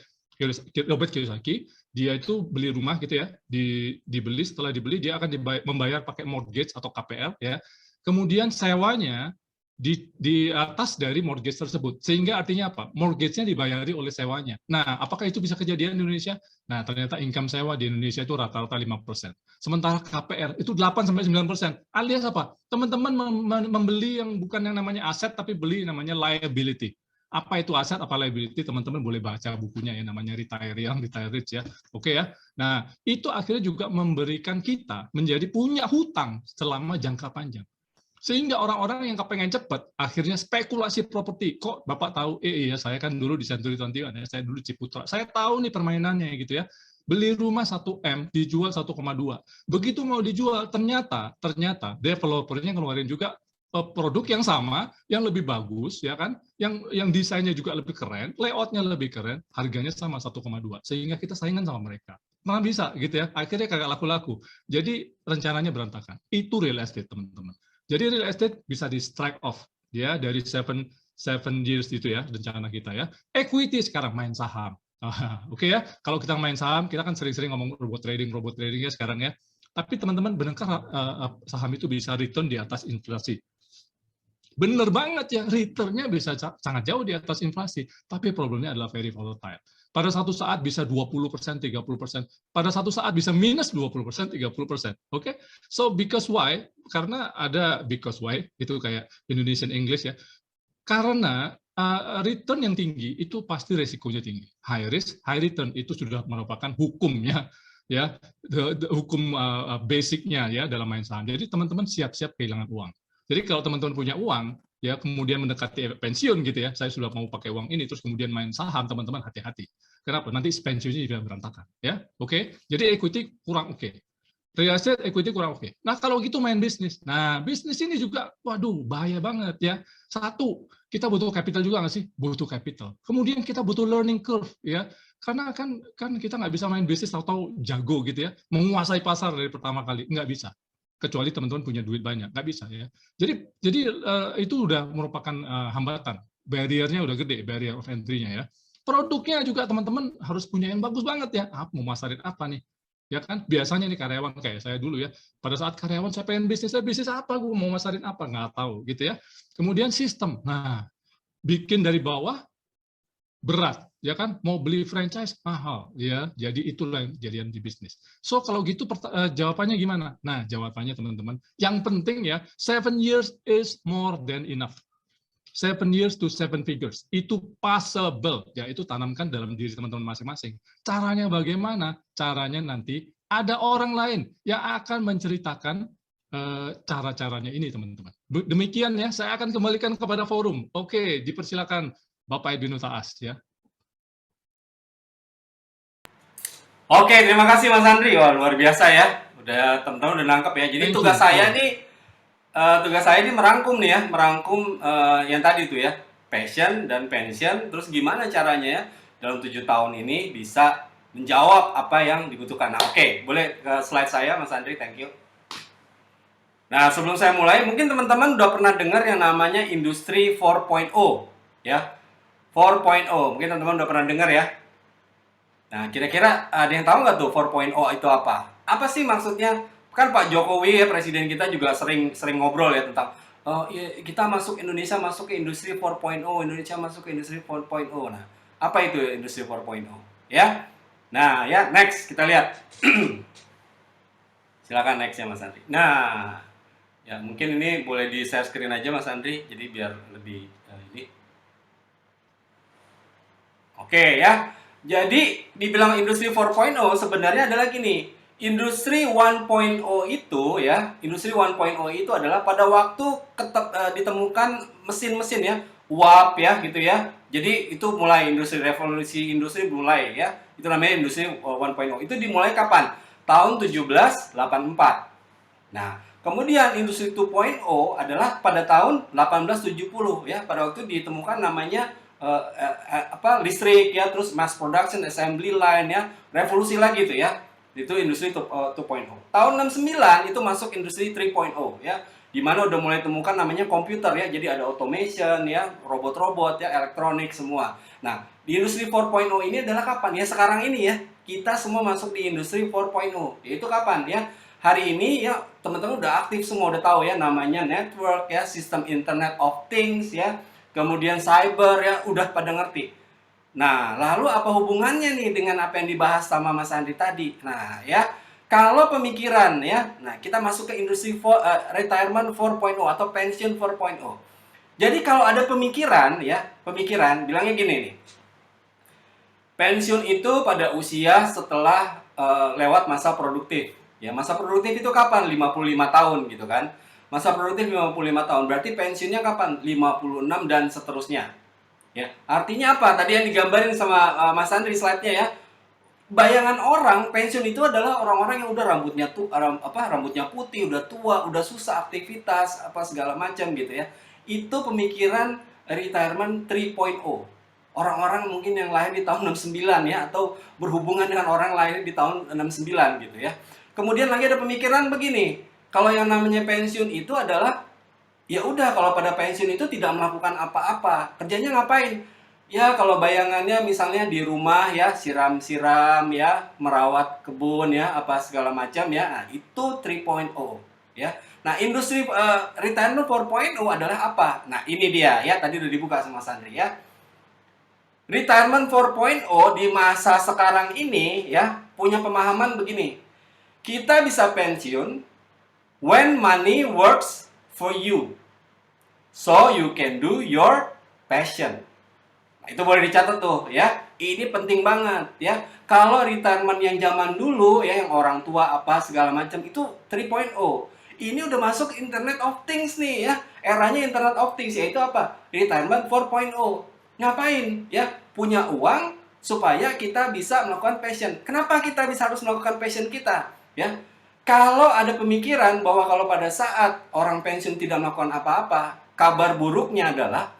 Robert Kiyosaki, dia itu beli rumah gitu ya, dibeli, setelah dibeli dia akan membayar pakai mortgage atau KPR ya. Kemudian sewanya di atas dari mortgage tersebut. Sehingga artinya apa? Mortgage-nya dibayari oleh sewanya. Nah, apakah itu bisa kejadian di Indonesia? Nah, ternyata income sewa di Indonesia itu rata-rata 5%. Sementara KPR itu 8-9%. Alias apa? Teman-teman membeli yang bukan yang namanya aset, tapi beli namanya liability. Apa itu aset, apa liability? Teman-teman boleh baca bukunya ya, namanya Retire Young, Retire Rich ya. Oke ya. Nah, itu akhirnya juga memberikan kita menjadi punya hutang selama jangka panjang. Sehingga orang-orang yang kepengen cepat, akhirnya spekulasi properti. Kok Bapak tahu? Iya, saya kan dulu di Century 21, ya, saya dulu Ciputra. Saya tahu nih permainannya gitu ya. Beli rumah 1M, dijual 1,2. Begitu mau dijual, ternyata developernya ngeluarin juga produk yang sama, yang lebih bagus, ya kan? Yang desainnya juga lebih keren, layoutnya lebih keren, harganya sama 1,2. Sehingga kita saingan sama mereka. Mana bisa gitu ya, akhirnya kagak laku-laku. Jadi rencananya berantakan. Itu real estate, teman-teman. Jadi real estate bisa di strike off ya dari 7 years itu ya rencana kita ya. Equity sekarang main saham. Oke ya, kalau kita main saham kita kan sering-sering ngomong robot trading ya sekarang ya. Tapi teman-teman benarkah saham itu bisa return di atas inflasi? Bener banget ya, return-nya bisa sangat jauh di atas inflasi. Tapi problemnya adalah very volatile. Pada satu saat bisa 20%, 30%. Pada satu saat bisa minus 20%, 30%. Oke? So, because why? Karena ada because why, itu kayak Indonesian English ya. Karena return yang tinggi, itu pasti resikonya tinggi. High risk, high return, itu sudah merupakan hukumnya. Ya, hukum basicnya ya dalam main saham. Jadi teman-teman siap-siap kehilangan uang. Jadi kalau teman-teman punya uang, ya kemudian mendekati pensiun gitu ya, saya sudah mau pakai uang ini, terus kemudian main saham, teman-teman hati-hati. Kenapa? Nanti pensiunnya juga berantakan. Ya, oke. Jadi equity kurang oke. Real estate equity kurang oke. Nah kalau gitu main bisnis. Nah bisnis ini juga, waduh bahaya banget ya. Satu, kita butuh capital juga nggak sih? Butuh capital. Kemudian kita butuh learning curve ya. Karena kan kita nggak bisa main bisnis atau jago gitu ya, menguasai pasar dari pertama kali, nggak bisa. Kecuali teman-teman punya duit banyak, nggak bisa ya. Jadi itu udah merupakan hambatan, barrier-nya udah gede, barrier of entry-nya ya. Produknya juga teman-teman harus punya yang bagus banget ya. Mau masarin apa nih? Ya kan biasanya nih karyawan kayak saya dulu ya. Pada saat karyawan saya pengen bisnis apa? Gue mau masarin apa? Nggak tahu gitu ya. Kemudian sistem. Nah, bikin dari bawah berat. Ya kan, mau beli franchise mahal, ya. Jadi itulah yang jadian di bisnis. So kalau gitu jawabannya gimana? Nah, jawabannya teman-teman, yang penting ya, 7 years is more than enough. 7 years to 7 figures itu possible, ya itu tanamkan dalam diri teman-teman masing-masing. Caranya bagaimana? Caranya nanti ada orang lain yang akan menceritakan cara-caranya ini, teman-teman. Demikian ya, saya akan kembalikan kepada forum. Oke, dipersilakan Bapak Edwin Taas ya. Oke, terima kasih Mas Andri. Wah, luar biasa ya. Udah teman-teman udah nangkep ya. Jadi tugas saya ini merangkum nih ya, merangkum yang tadi tuh ya, passion dan pension. Terus gimana caranya ya dalam 7 tahun ini bisa menjawab apa yang dibutuhkan. Nah, oke, boleh ke slide saya, Mas Andri, thank you. Nah, sebelum saya mulai, mungkin teman-teman udah pernah dengar yang namanya Industri 4.0, ya. 4.0, mungkin teman-teman udah pernah dengar ya. Nah, kira-kira ada yang tahu nggak tuh 4.0 itu apa? Apa sih maksudnya? Kan Pak Jokowi ya, presiden kita juga sering ngobrol ya tentang kita Indonesia masuk ke industri 4.0, Indonesia masuk ke industri 4.0. Nah, apa itu industri 4.0? Ya. Nah, ya, next kita lihat. Silakan next ya Mas Andri. Nah, ya mungkin ini boleh di share screen aja Mas Andri, jadi biar lebih ini. Oke ya. Jadi dibilang industri 4.0 sebenarnya adalah gini. Industri 1.0 itu ya, industri 1.0 itu adalah pada waktu ditemukan mesin-mesin ya, uap ya gitu ya. Jadi itu mulai revolusi industri mulai ya. Itu namanya industri 1.0. Itu dimulai kapan? Tahun 1784. Nah, kemudian industri 2.0 adalah pada tahun 1870 ya. Pada waktu ditemukan namanya listrik ya, terus mass production assembly line ya, revolusi lagi itu ya. Itu industri 2.0. Tahun 69 itu masuk industri 3.0 ya, di mana udah mulai temukan namanya komputer ya. Jadi ada automation ya, robot-robot ya, elektronik semua. Nah, di industri 4.0 ini adalah kapan ya? Sekarang ini ya, kita semua masuk di industri 4.0. Yaitu kapan ya? Hari ini ya, teman-teman udah aktif semua, udah tahu ya namanya network ya, sistem Internet of Things ya, kemudian cyber ya, udah pada ngerti. Nah, lalu apa hubungannya nih dengan apa yang dibahas sama Mas Andri tadi? Nah, ya, kalau pemikiran ya, nah kita masuk ke industri retirement 4.0 atau pension 4.0. Jadi kalau ada pemikiran ya, bilangnya gini nih. Pensiun itu pada usia setelah lewat masa produktif. Ya, masa produktif itu kapan? 55 tahun gitu kan. Masa produktif 55 tahun, berarti pensiunnya kapan? 56 dan seterusnya. Ya, artinya apa? Tadi yang digambarin sama Mas Andri slide-nya ya. Bayangan orang pensiun itu adalah orang-orang yang udah rambutnya putih, udah tua, udah susah aktivitas apa segala macam gitu ya. Itu pemikiran retirement 3.0. Orang-orang mungkin yang lahir di tahun 69 ya, atau berhubungan dengan orang lahir di tahun 69 gitu ya. Kemudian lagi ada pemikiran begini. Kalau yang namanya pensiun itu adalah ya udah, kalau pada pensiun itu tidak melakukan apa-apa. Kerjanya ngapain? Ya kalau bayangannya misalnya di rumah ya, siram-siram ya, merawat kebun ya, apa segala macam ya. Nah, itu 3.0 ya. Nah, industri retirement 4.0 adalah apa? Nah, ini dia ya, tadi udah dibuka sama Sandri ya. Retirement 4.0 di masa sekarang ini ya, punya pemahaman begini. Kita bisa pensiun when money works for you, so you can do your passion. Nah, itu boleh dicatat tuh ya. Ini penting banget ya. Kalau retirement yang zaman dulu ya, yang orang tua apa segala macam, itu 3.0. Ini udah masuk Internet of Things nih ya. Eranya Internet of Things, yaitu apa? Retirement 4.0. Ngapain ya? Punya uang supaya kita bisa melakukan passion. Kenapa kita harus melakukan passion kita? Ya. Kalau ada pemikiran bahwa kalau pada saat orang pensiun tidak melakukan apa-apa, kabar buruknya adalah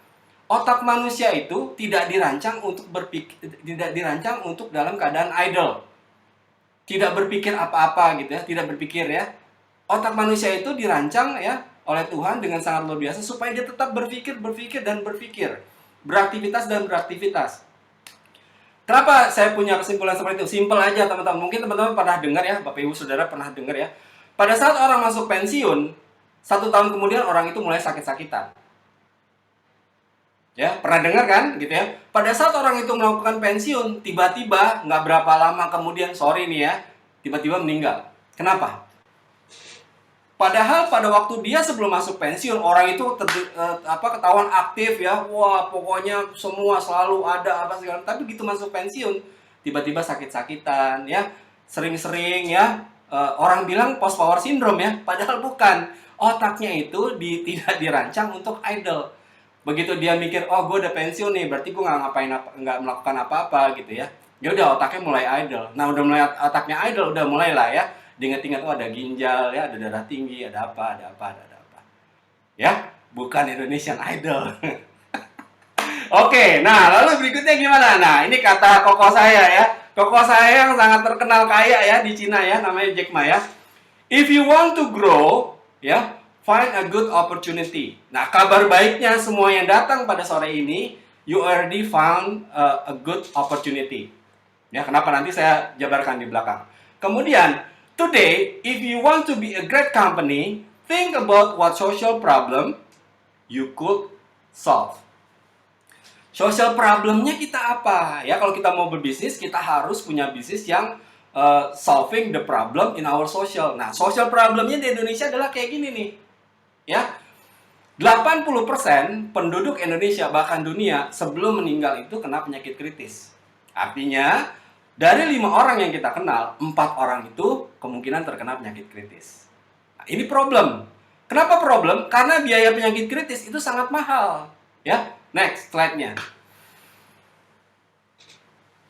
otak manusia itu tidak dirancang untuk dalam keadaan idle. Tidak berpikir apa-apa gitu ya, tidak berpikir ya. Otak manusia itu dirancang ya oleh Tuhan dengan sangat luar biasa supaya dia tetap berpikir. Beraktivitas dan beraktivitas. Kenapa saya punya kesimpulan seperti itu? Simpel aja teman-teman. Mungkin teman-teman pernah dengar ya, Bapak Ibu Saudara pernah dengar ya. Pada saat orang masuk pensiun, 1 tahun kemudian orang itu mulai sakit-sakitan. Ya, pernah dengar kan gitu ya. Pada saat orang itu melakukan pensiun, tiba-tiba nggak berapa lama kemudian, sorry nih ya, tiba-tiba meninggal. Kenapa? Padahal pada waktu dia sebelum masuk pensiun, orang itu ketahuan aktif ya. Wah, pokoknya semua selalu ada apa segala. Tapi begitu masuk pensiun, tiba-tiba sakit-sakitan ya. Sering-sering ya. Orang bilang post power syndrome ya. Padahal bukan. Otaknya itu tidak dirancang untuk idle. Begitu dia mikir, oh gue udah pensiun nih, berarti gue nggak melakukan apa-apa gitu ya. Ya udah, otaknya mulai idle. Nah, udah mulai otaknya idle, udah mulai lah ya. Diingat-ingat, oh ada ginjal ya, ada darah tinggi, ada apa. Ya, bukan Indonesian Idol. Oke, nah lalu berikutnya gimana? Nah, ini kata koko saya ya. Koko saya yang sangat terkenal kaya ya di Cina ya, namanya Jack Ma ya. If you want to grow, ya, find a good opportunity. Nah, kabar baiknya semua yang datang pada sore ini, you already found a good opportunity. Ya, kenapa nanti saya jabarkan di belakang. Kemudian, today, if you want to be a great company, think about what social problem you could solve. Social problemnya kita apa? Ya, kalau kita mau berbisnis, kita harus punya bisnis yang solving the problem in our social. Nah, social problemnya di Indonesia adalah kayak gini nih. Ya, 80% penduduk Indonesia bahkan dunia sebelum meninggal itu kena penyakit kritis. Artinya, dari 5 orang yang kita kenal, 4 orang itu kemungkinan terkena penyakit kritis. Nah, ini problem. Kenapa problem? Karena biaya penyakit kritis itu sangat mahal. Ya, next slide-nya.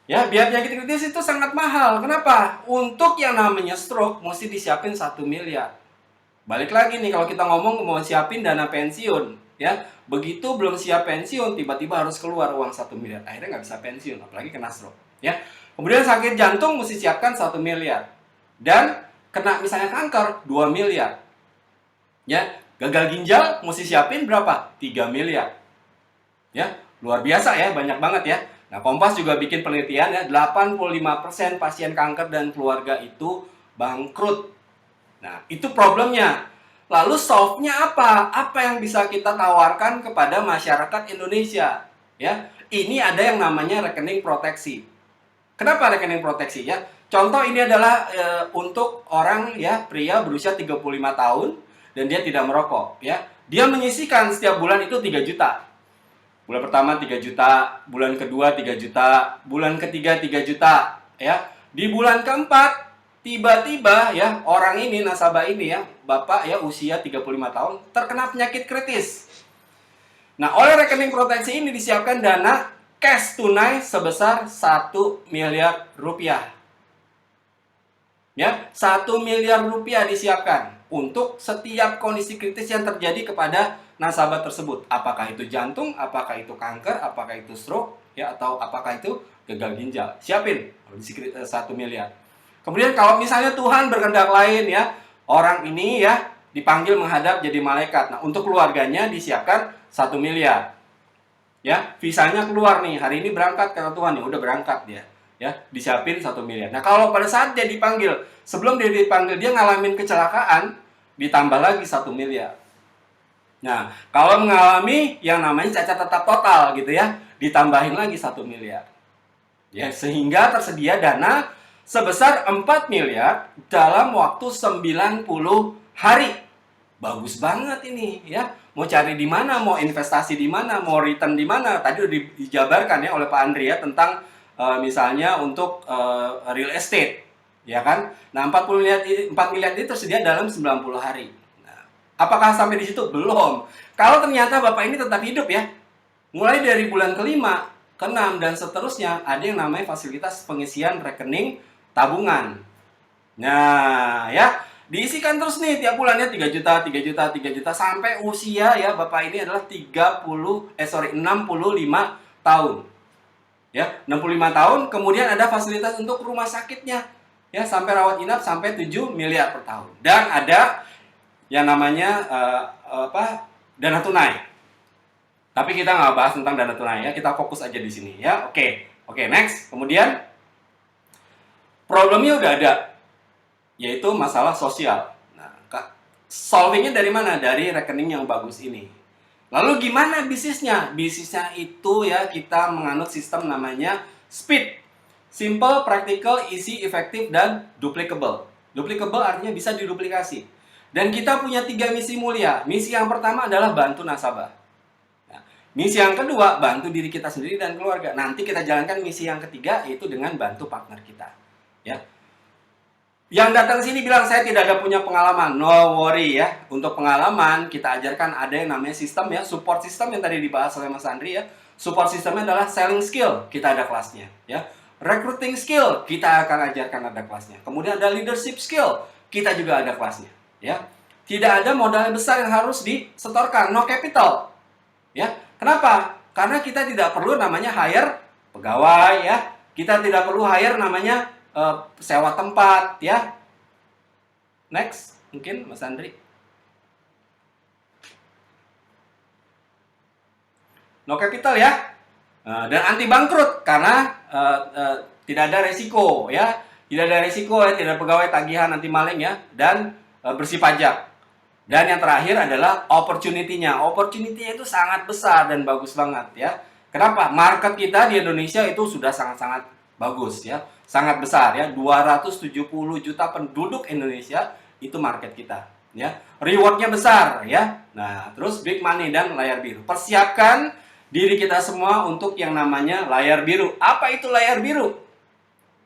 Ya, biaya penyakit kritis itu sangat mahal. Kenapa? Untuk yang namanya stroke mesti disiapin 1 miliar. Balik lagi nih, kalau kita ngomong mau siapin dana pensiun, ya, begitu belum siap pensiun, tiba-tiba harus keluar uang 1 miliar. Akhirnya nggak bisa pensiun, apalagi kena stroke. Ya, kemudian sakit jantung mesti siapkan 1 miliar. Dan kena misalnya kanker, 2 miliar. Ya, gagal ginjal mesti siapin berapa? 3 miliar. Ya, luar biasa ya, banyak banget ya. Nah, Kompas juga bikin penelitian ya, 85% pasien kanker dan keluarga itu bangkrut. Nah, itu problemnya. Lalu solve-nya apa? Apa yang bisa kita tawarkan kepada masyarakat Indonesia? Ya, ini ada yang namanya rekening proteksi. Kenapa rekening proteksi ya? Contoh ini adalah untuk orang ya, pria berusia 35 tahun dan dia tidak merokok ya. Dia menyisihkan setiap bulan itu 3 juta. Bulan pertama 3 juta, bulan kedua 3 juta, bulan ketiga 3 juta ya. Di bulan keempat tiba-tiba ya, orang ini, nasabah ini ya, bapak ya usia 35 tahun terkena penyakit kritis. Nah, oleh rekening proteksi ini disiapkan dana cash tunai sebesar 1 miliar rupiah. Ya, 1 miliar rupiah disiapkan untuk setiap kondisi kritis yang terjadi kepada nasabah tersebut. Apakah itu jantung, apakah itu kanker, apakah itu stroke, ya, atau apakah itu gagal ginjal. Siapin 1 miliar. Kemudian kalau misalnya Tuhan berkehendak lain ya, orang ini ya dipanggil menghadap jadi malaikat. Nah, untuk keluarganya disiapkan 1 miliar. Ya, visanya keluar nih, hari ini berangkat kata Tuhan, ya udah berangkat dia. Ya, disiapin 1 miliar. Nah, kalau pada saat dia dipanggil, sebelum dia dipanggil dia ngalamin kecelakaan, ditambah lagi 1 miliar. Nah, kalau mengalami yang namanya cacat tetap total gitu ya, ditambahin lagi 1 miliar. Ya, sehingga tersedia dana sebesar 4 miliar dalam waktu 90 hari. Bagus banget ini ya. Mau cari di mana, mau investasi di mana, mau return di mana. Tadi udah dijabarkan ya oleh Pak Andri ya tentang misalnya untuk real estate, ya kan? Nah, 4 miliar itu tersedia dalam 90 hari. Nah, apakah sampai di situ? Belum. Kalau ternyata Bapak ini tetap hidup ya, mulai dari bulan ke-5, ke-6 dan seterusnya ada yang namanya fasilitas pengisian rekening tabungan. Nah, ya, diisikan terus nih tiap bulannya 3 juta, 3 juta, 3 juta sampai usia ya Bapak ini adalah 65 tahun. Ya, 65 tahun, kemudian ada fasilitas untuk rumah sakitnya. Ya, sampai rawat inap sampai 7 miliar per tahun. Dan ada yang namanya dana tunai. Tapi kita nggak bahas tentang dana tunai ya, kita fokus aja di sini ya. Oke, next. Kemudian problemnya udah ada, yaitu masalah sosial. Nah, solvingnya dari mana? Dari rekening yang bagus ini. Lalu gimana bisnisnya? Bisnisnya itu ya kita menganut sistem namanya SPEED. Simple, practical, easy, effective, dan duplicable. Duplicable artinya bisa diduplikasi. Dan kita punya 3 misi mulia. Misi yang pertama adalah bantu nasabah. Nah, misi yang kedua, bantu diri kita sendiri dan keluarga. Nanti kita jalankan misi yang ketiga, yaitu dengan bantu partner kita. Ya. Yang datang sini bilang saya tidak ada punya pengalaman, no worry ya. Untuk pengalaman kita ajarkan ada yang namanya sistem ya, support system yang tadi dibahas oleh Mas Andri ya. Support systemnya adalah selling skill, kita ada kelasnya ya. Recruiting skill, kita akan ajarkan ada kelasnya. Kemudian ada leadership skill, kita juga ada kelasnya ya. Tidak ada modal besar yang harus disetorkan, no capital. Ya. Kenapa? Karena kita tidak perlu namanya hire pegawai ya. Kita tidak perlu hire namanya sewa tempat ya. Next, mungkin Mas Andri. No capital ya. Dan anti bangkrut karena tidak ada resiko ya. Tidak ada resiko ya, tidak ada pegawai tagihan anti maling ya, dan bersih pajak. Dan yang terakhir adalah opportunity-nya. Opportunity-nya itu sangat besar dan bagus banget ya. Kenapa? Market kita di Indonesia itu sudah sangat-sangat bagus ya. Sangat besar ya. 270 juta penduduk Indonesia itu market kita ya. Reward-nya besar ya. Nah, terus big money dan layar biru. Persiapkan diri kita semua untuk yang namanya layar biru. Apa itu layar biru?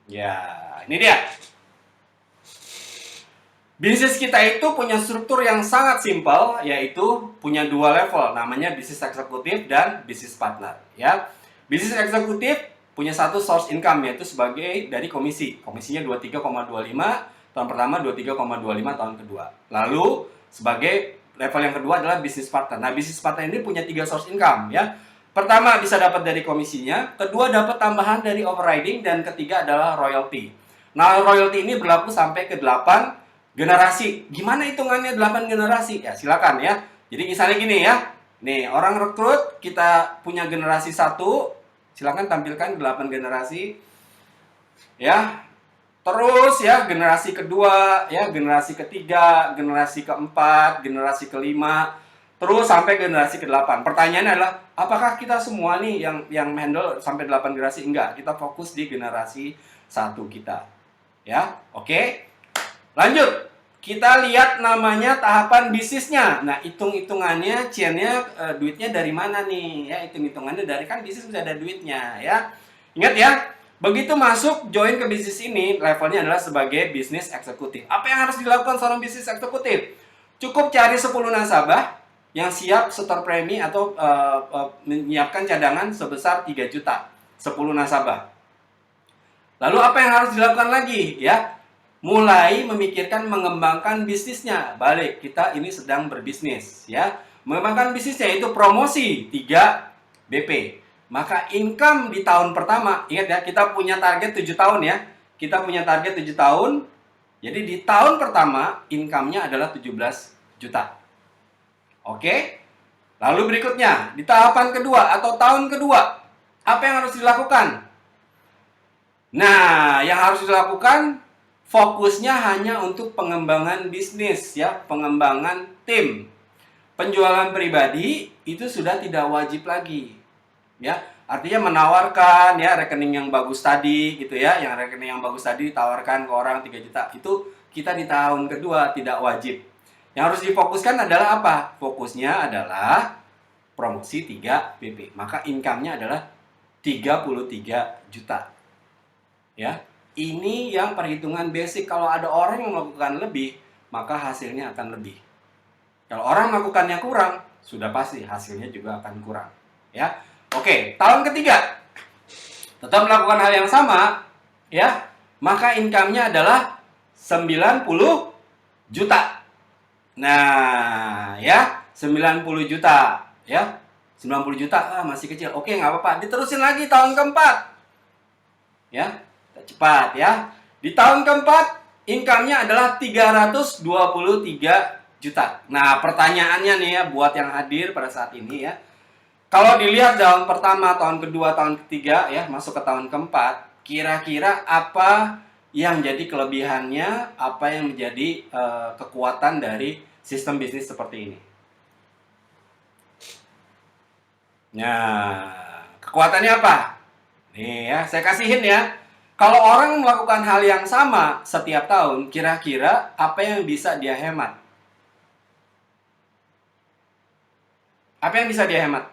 Ya, ini dia. Bisnis kita itu punya struktur yang sangat simpel, yaitu punya dua level, namanya bisnis eksekutif dan bisnis partner. Ya, bisnis eksekutif punya satu source income, yaitu sebagai dari komisi. Komisinya 23,25 tahun pertama, 23,25 tahun kedua. Lalu sebagai level yang kedua adalah bisnis partner. Nah, bisnis partner ini punya 3 source income. Ya, pertama bisa dapat dari komisinya, kedua dapat tambahan dari overriding, dan ketiga adalah royalty. Nah, royalty ini berlaku sampai ke 8 generasi. Gimana hitungannya 8 generasi? Ya, silakan ya. Jadi misalnya gini ya. Nih, orang rekrut, kita punya generasi 1. Silakan tampilkan 8 generasi. Ya. Terus ya, generasi kedua, ya, generasi ketiga, generasi keempat, generasi kelima, terus sampai generasi ke-8. Pertanyaannya adalah, apakah kita semua nih yang handle sampai 8 generasi? Enggak, kita fokus di generasi 1 kita. Ya, oke. Lanjut, kita lihat namanya tahapan bisnisnya. Nah, hitung-hitungannya, chain-nya, duitnya dari mana nih? Ya, hitung-hitungannya dari, kan bisnis sudah ada duitnya, ya. Ingat ya, begitu masuk join ke bisnis ini, levelnya adalah sebagai bisnis eksekutif. Apa yang harus dilakukan seorang bisnis eksekutif? Cukup cari 10 nasabah yang siap setor premi atau menyiapkan cadangan sebesar 3 juta. 10 nasabah. Lalu apa yang harus dilakukan lagi? Ya, mulai memikirkan mengembangkan bisnisnya. Balik, kita ini sedang berbisnis ya. Mengembangkan bisnisnya itu promosi 3 BP. Maka income di tahun pertama, ingat ya, kita punya target 7 tahun ya. Kita punya target 7 tahun. Jadi di tahun pertama income-nya adalah 17 juta. Oke? Lalu berikutnya, di tahapan kedua atau tahun kedua, apa yang harus dilakukan? Nah, yang harus dilakukan fokusnya hanya untuk pengembangan bisnis ya, pengembangan tim. Penjualan pribadi itu sudah tidak wajib lagi. Ya, artinya menawarkan ya rekening yang bagus tadi gitu ya, yang rekening yang bagus tadi ditawarkan ke orang 3 juta. Itu kita di tahun kedua tidak wajib. Yang harus difokuskan adalah apa? Fokusnya adalah promosi 3 BP. Maka income-nya adalah 33 juta. Ya. Ini yang perhitungan basic. Kalau ada orang yang melakukan lebih, maka hasilnya akan lebih. Kalau orang melakukannya kurang, sudah pasti hasilnya juga akan kurang. Ya, oke. Tahun ketiga, tetap melakukan hal yang sama, ya. Maka income-nya adalah 90 juta. Nah, ya, 90 juta, ya. 90 juta, masih kecil. Oke, nggak apa-apa. Diterusin lagi tahun keempat. Ya. Cepat ya. Di tahun keempat, income-nya adalah 323 juta. Nah, pertanyaannya nih ya, buat yang hadir pada saat ini ya. Kalau dilihat tahun pertama, tahun kedua, tahun ketiga ya, masuk ke tahun keempat, kira-kira apa yang jadi kelebihannya, apa yang menjadi kekuatan dari sistem bisnis seperti ini? Nah, kekuatannya apa? Nih ya, saya kasihin ya. Kalau orang melakukan hal yang sama setiap tahun, kira-kira apa yang bisa dia hemat? Apa yang bisa dia hemat?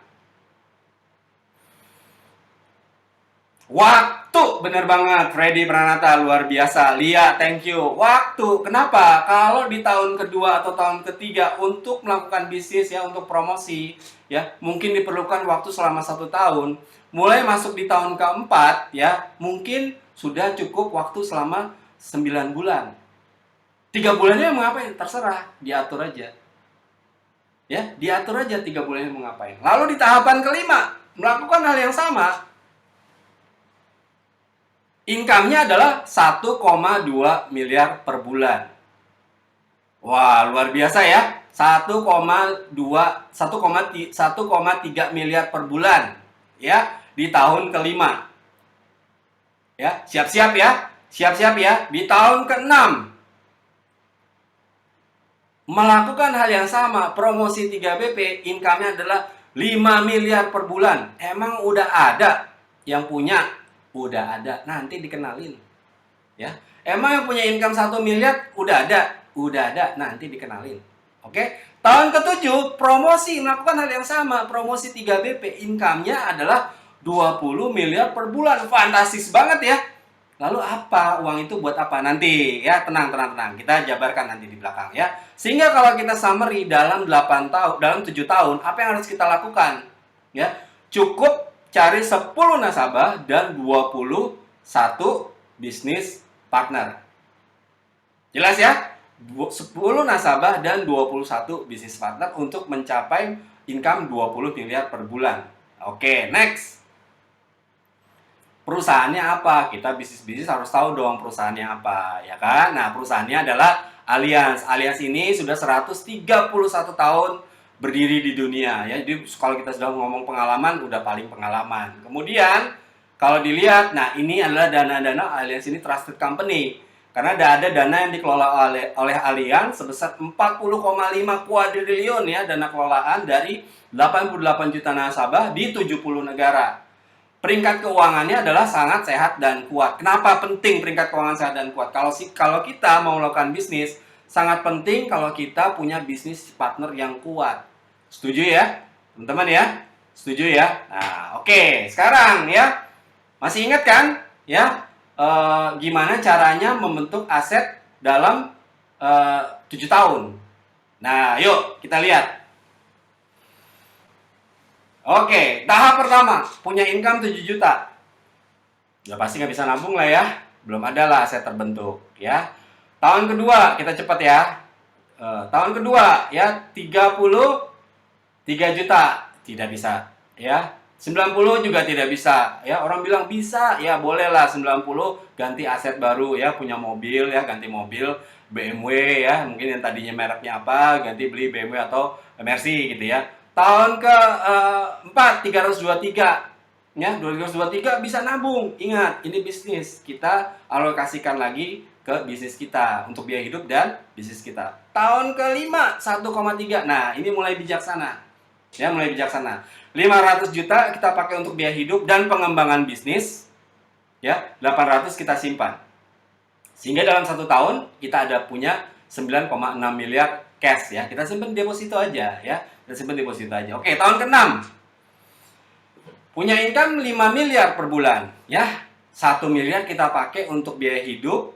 Waktu, bener banget. Freddy Pranata, luar biasa. Lia, thank you. Waktu, kenapa? Kalau di tahun kedua atau tahun ketiga untuk melakukan bisnis ya, untuk promosi, ya, mungkin diperlukan waktu selama 1 tahun. Mulai masuk di tahun keempat, ya, mungkin sudah cukup waktu selama 9 bulan. 3 bulannya mau ngapain? Terserah, diatur aja. Ya, diatur aja 3 bulannya mau ngapain. Lalu di tahapan kelima, melakukan hal yang sama. Income-nya adalah 1,2 miliar per bulan. Wah, luar biasa ya. 1,3 miliar per bulan ya di tahun kelima. Ya, siap-siap ya. Siap-siap ya. Di tahun ke-6 melakukan hal yang sama, promosi 3BP, income-nya adalah 5 miliar per bulan. Emang udah ada yang punya? Udah ada, nanti dikenalin. Ya. Emang yang punya income 1 miliar? Udah ada, nanti dikenalin. Oke? Tahun ke-7, promosi melakukan hal yang sama, promosi 3BP, income-nya adalah 20 miliar per bulan. Fantastis banget ya. Lalu apa? Uang itu buat apa? Nanti ya, tenang. Kita jabarkan nanti di belakang ya. Sehingga kalau kita summary dalam 8 tahun, dalam 7 tahun, apa yang harus kita lakukan? Ya, cukup cari 10 nasabah dan 21 bisnis partner. Jelas ya? 10 nasabah dan 21 bisnis partner untuk mencapai income 20 miliar per bulan. Oke, next. Perusahaannya apa? Kita bisnis harus tahu dong perusahaannya apa, ya kan? Nah, perusahaannya adalah Allianz. Allianz ini sudah 131 tahun berdiri di dunia ya. Jadi kalau kita sudah ngomong pengalaman, udah paling pengalaman. Kemudian kalau dilihat, nah ini adalah dana-dana Allianz ini trusted company. Karena ada dana yang dikelola oleh Allianz sebesar 40,5 kuadriliun ya, dana kelolaan dari 88 juta nasabah di 70 negara. Peringkat keuangannya adalah sangat sehat dan kuat. Kenapa penting peringkat keuangan sehat dan kuat? Kalau kita mau melakukan bisnis, sangat penting kalau kita punya bisnis partner yang kuat. Setuju ya, teman-teman ya? Setuju ya? Nah, oke. Sekarang ya, masih ingat kan? Ya, gimana caranya membentuk aset dalam 7 tahun? Nah, yuk kita lihat. Oke, tahap pertama, punya income 7 juta. Ya pasti nggak bisa nabung lah ya. Belum ada lah aset terbentuk ya. Tahun kedua, kita cepat ya. Tahun kedua ya, 33 juta. Tidak bisa ya. 90 juga tidak bisa ya. Orang bilang bisa, ya bolehlah 90 ganti aset baru ya, punya mobil ya, ganti mobil BMW ya, mungkin yang tadinya mereknya apa, ganti beli BMW atau Mercy gitu ya. Tahun ke-4 323 ya, 223 bisa nabung. Ingat, ini bisnis. Kita alokasikan lagi ke bisnis kita untuk biaya hidup dan bisnis kita. Tahun ke-5 1,3. Nah, ini mulai bijaksana. Ya, mulai bijaksana. 500 juta kita pakai untuk biaya hidup dan pengembangan bisnis. Ya, 800 kita simpan. Sehingga dalam 1 tahun kita ada punya 9,6 miliar cash ya. Kita simpan deposito aja ya. Kita simpan deposito aja. Oke, tahun ke-6. Punya income 5 miliar per bulan ya. 1 miliar kita pakai untuk biaya hidup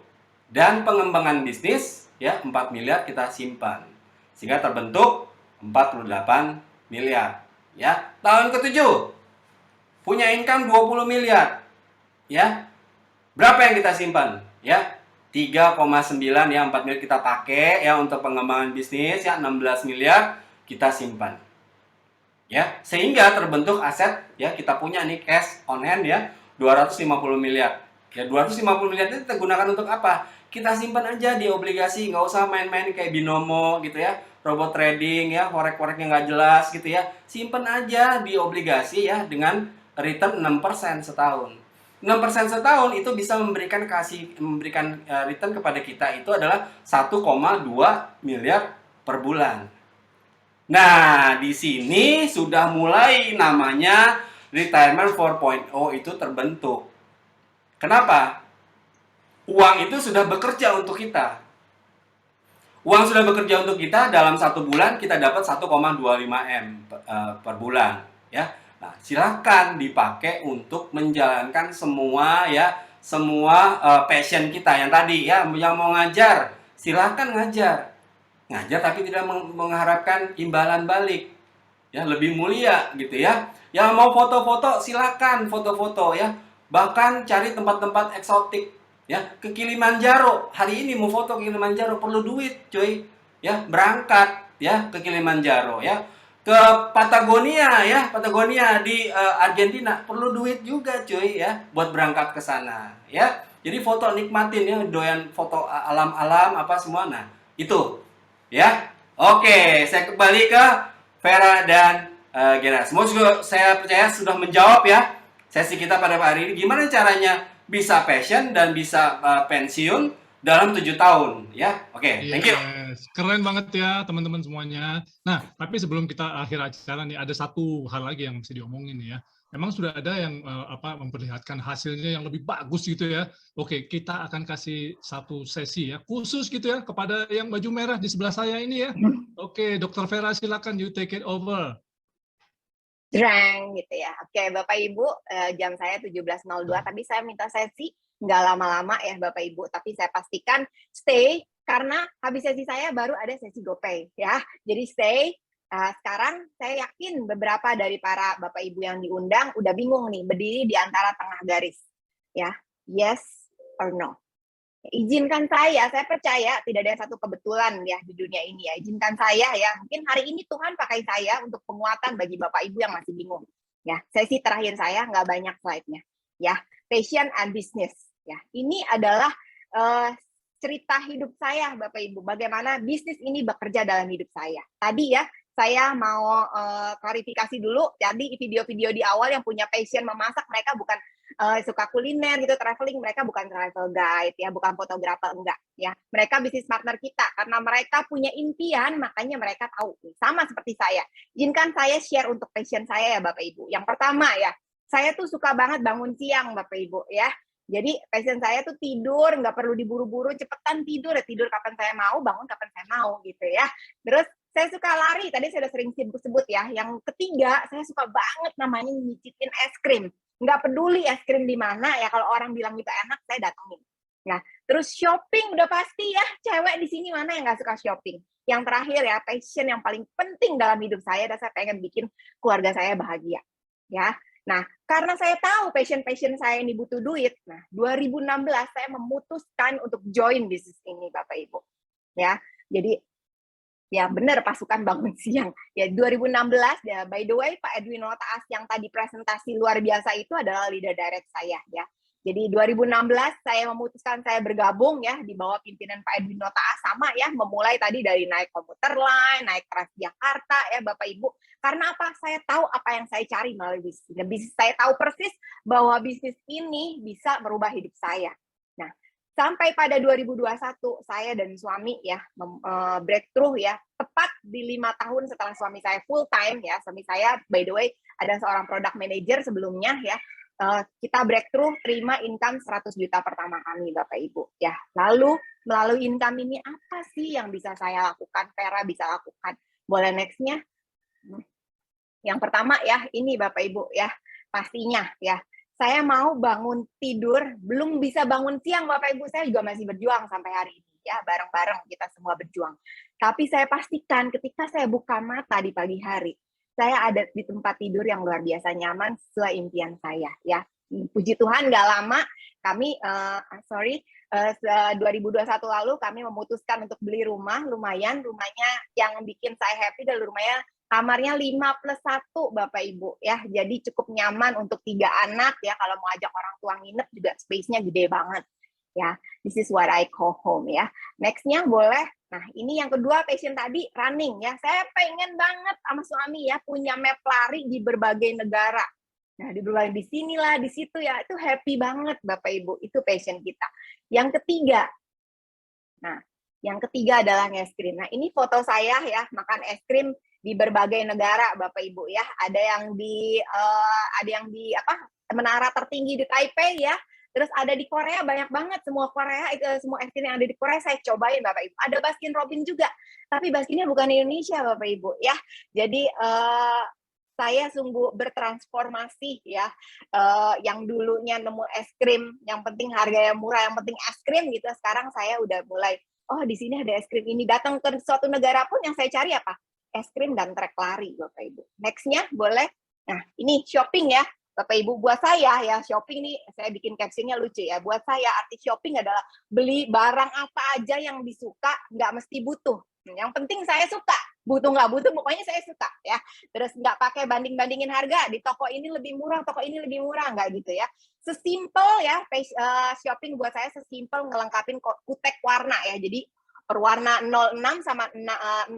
dan pengembangan bisnis ya, 4 miliar kita simpan. Sehingga terbentuk 48 miliar ya. Tahun ke-7 punya income 20 miliar ya. Berapa yang kita simpan ya? 3,9 ya, 4 miliar kita pakai ya untuk pengembangan bisnis ya, 16 miliar kita simpan. Ya, sehingga terbentuk aset ya, kita punya nih cash on hand ya, 250 miliar. Ya, 250 miliar itu kita gunakan untuk apa? Kita simpan aja di obligasi, nggak usah main-main kayak binomo gitu ya, robot trading ya, korek-korek yang nggak jelas gitu ya. Simpan aja di obligasi ya dengan return 6% setahun. 6% setahun itu bisa memberikan return kepada kita itu adalah 1,2 miliar per bulan. Nah, di sini sudah mulai namanya Retirement 4.0 itu terbentuk. Kenapa? Uang itu sudah bekerja untuk kita. Uang sudah bekerja untuk kita, dalam 1 bulan kita dapat 1,25 M per bulan ya. Nah, silakan dipakai untuk menjalankan semua ya, semua passion kita yang tadi ya, yang mau ngajar, silakan ngajar. Ngajar tapi tidak mengharapkan imbalan balik. Ya, lebih mulia gitu ya. Yang mau foto-foto silakan foto-foto ya. Bahkan cari tempat-tempat eksotik ya, ke Kilimanjaro. Hari ini mau foto ke Kilimanjaro perlu duit, cuy. Ya, berangkat ya ke Kilimanjaro ya. ke Patagonia ya, Patagonia di Argentina, perlu duit juga cuy ya buat berangkat ke sana ya. Jadi foto nikmatin ya, doyan foto alam-alam apa semua. Nah, itu ya. Oke, saya kembali ke Vera dan Gena. Semua juga saya percaya sudah menjawab ya sesi kita pada hari ini. Gimana caranya bisa passion dan bisa pensiun dalam 7 tahun ya. Oke, thank you. Yes. Keren banget ya teman-teman semuanya. Nah, tapi sebelum kita akhir acara nih, ada satu hal lagi yang mesti diomongin nih ya. Memang sudah ada yang memperlihatkan hasilnya yang lebih bagus gitu ya. Oke, kita akan kasih satu sesi ya, khusus gitu ya, kepada yang baju merah di sebelah saya ini ya. Oke, Dr. Vera silakan, you take it over. Drang gitu ya. Oke, Bapak Ibu, jam saya 17.02, tapi saya minta sesi nggak lama-lama ya Bapak Ibu, tapi saya pastikan stay, karena habis sesi saya baru ada sesi GoPay ya. Jadi stay. Sekarang saya yakin beberapa dari para Bapak Ibu yang diundang udah bingung nih, berdiri di antara tengah garis. Ya, yes or no. Izinkan saya percaya tidak ada satu kebetulan ya di dunia ini ya. Izinkan saya ya, mungkin hari ini Tuhan pakai saya untuk penguatan bagi Bapak Ibu yang masih bingung. Ya, sesi terakhir saya nggak banyak slide-nya. Ya, passion and business. Ya, ini adalah cerita hidup saya Bapak Ibu. Bagaimana bisnis ini bekerja dalam hidup saya. Tadi ya, saya mau klarifikasi dulu. Jadi video-video di awal yang punya passion memasak, mereka bukan suka kuliner gitu, traveling, mereka bukan travel guide ya, bukan fotografer, enggak ya. Mereka bisnis partner kita karena mereka punya impian, makanya mereka tahu. Sama seperti saya. Izinkan saya share untuk passion saya ya Bapak Ibu. Yang pertama ya, saya tuh suka banget bangun siang Bapak Ibu ya. Jadi passion saya tuh tidur, nggak perlu diburu-buru, cepetan tidur ya, tidur kapan saya mau, bangun kapan saya mau gitu ya. Terus saya suka lari, tadi saya udah sering sebut ya. Yang ketiga, saya suka banget namanya nyicipin es krim. Nggak peduli es krim di mana ya, kalau orang bilang itu enak, saya datengin. Nah, terus shopping udah pasti ya, cewek di sini mana yang nggak suka shopping. Yang terakhir ya, passion yang paling penting dalam hidup saya, dan saya pengen bikin keluarga saya bahagia. Ya, nah karena saya tahu passion saya ini butuh duit, nah 2016 saya memutuskan untuk join bisnis ini Bapak Ibu. Ya, jadi ya benar pasukan bangun siang. Ya 2016 ya, by the way Pak Edwin Notaas yang tadi presentasi luar biasa itu adalah leader direct saya ya. Jadi 2016 saya memutuskan saya bergabung ya di bawah pimpinan Pak Edwin Notaas, sama ya, memulai tadi dari naik komuter line, naik Transjakarta ya Bapak Ibu. Karena apa? Saya tahu apa yang saya cari melalui bisnis. Saya tahu persis bahwa bisnis ini bisa merubah hidup saya. Nah, sampai pada 2021 saya dan suami ya breakthrough ya, tepat di 5 tahun setelah suami saya full time ya. Suami saya by the way ada seorang product manager sebelumnya ya. Kita breakthrough terima income 100 juta pertama kami Bapak Ibu ya. Lalu melalui income ini apa sih yang bisa saya lakukan, Vera bisa lakukan? Boleh nextnya? Yang pertama ya, ini Bapak Ibu ya, pastinya ya. Saya mau bangun tidur, belum bisa bangun siang Bapak Ibu, saya juga masih berjuang sampai hari ini ya, bareng-bareng kita semua berjuang. Tapi saya pastikan ketika saya buka mata di pagi hari, saya ada di tempat tidur yang luar biasa nyaman sesuai impian saya ya. Puji Tuhan nggak lama kami 2021 lalu kami memutuskan untuk beli rumah. Lumayan rumahnya yang bikin saya happy dan rumahnya kamarnya 5+1 Bapak Ibu ya. Jadi cukup nyaman untuk 3 anak ya, kalau mau ajak orang tua nginep juga space-nya gede banget ya. This is what I call home ya. Next-nya boleh. Nah, ini yang kedua passion tadi, running ya. Saya pengen banget sama suami ya punya map lari di berbagai negara. Nah, di berbagai, di sinilah, di situ ya. Itu happy banget Bapak Ibu. Itu passion kita. Yang ketiga. Nah, yang ketiga adalah es krim. Nah, ini foto saya ya, makan es krim di berbagai negara Bapak Ibu ya. Ada yang di menara tertinggi di Taipei ya. Terus ada di Korea, banyak banget, semua Korea itu, semua es krim yang ada di Korea saya cobain Bapak Ibu. Ada Baskin Robbins juga, tapi Baskinnya bukan di Indonesia Bapak Ibu ya. Jadi saya sungguh bertransformasi ya. Yang dulunya nemu es krim, yang penting harganya murah, yang penting es krim gitu. Sekarang saya udah mulai, oh di sini ada es krim ini. Datang ke suatu negara pun yang saya cari apa? Es krim dan trek lari Bapak Ibu. Next-nya boleh. Nah ini shopping ya. Bapak Ibu, buat saya ya, shopping nih, saya bikin captionnya lucu ya. Buat saya, arti shopping adalah beli barang apa aja yang disuka, nggak mesti butuh. Yang penting saya suka. butuh nggak butuh, pokoknya saya suka ya. Terus nggak pakai banding-bandingin harga, di toko ini lebih murah, toko ini lebih murah, nggak gitu ya. Sesimpel ya, shopping buat saya sesimpel ngelengkapin kutek warna ya. Jadi perwarna 06 sama 07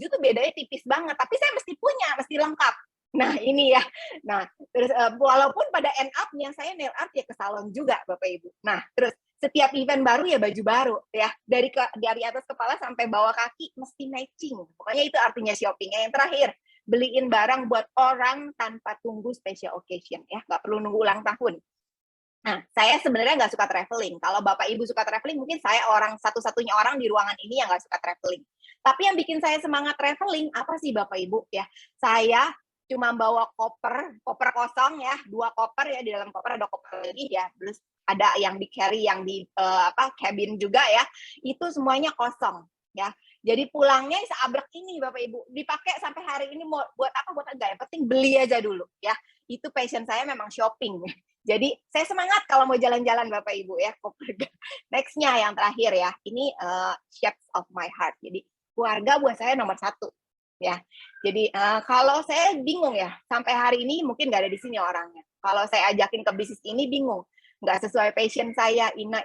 tuh bedanya tipis banget, tapi saya mesti punya, mesti lengkap. Nah ini ya, nah terus walaupun pada end up-nya saya nail art ya ke salon juga Bapak Ibu. Nah terus setiap event baru ya baju baru ya, dari atas kepala sampai bawah kaki mesti matching. Pokoknya itu artinya shopping. Yang terakhir, beliin barang buat orang tanpa tunggu special occasion ya, nggak perlu nunggu ulang tahun. Nah, saya sebenarnya nggak suka traveling. Kalau Bapak Ibu suka traveling, mungkin saya satu-satunya orang di ruangan ini yang nggak suka traveling. Tapi yang bikin saya semangat traveling, apa sih Bapak Ibu ya? Saya cuma bawa koper kosong ya, 2 koper ya, di dalam koper ada koper lagi ya, terus ada yang di carry, yang di cabin juga ya, itu semuanya kosong ya. Jadi pulangnya seabrek ini Bapak Ibu, dipakai sampai hari ini mau buat apa buat enggak, yang penting beli aja dulu ya. Itu passion saya memang shopping. Jadi saya semangat kalau mau jalan-jalan Bapak Ibu ya. Nextnya yang terakhir ya, ini shapes of my heart. Jadi keluarga buat saya nomor 1 ya. Jadi kalau saya bingung ya, sampai hari ini mungkin nggak ada di sini orangnya. Kalau saya ajakin ke bisnis ini bingung, nggak sesuai passion saya, ina.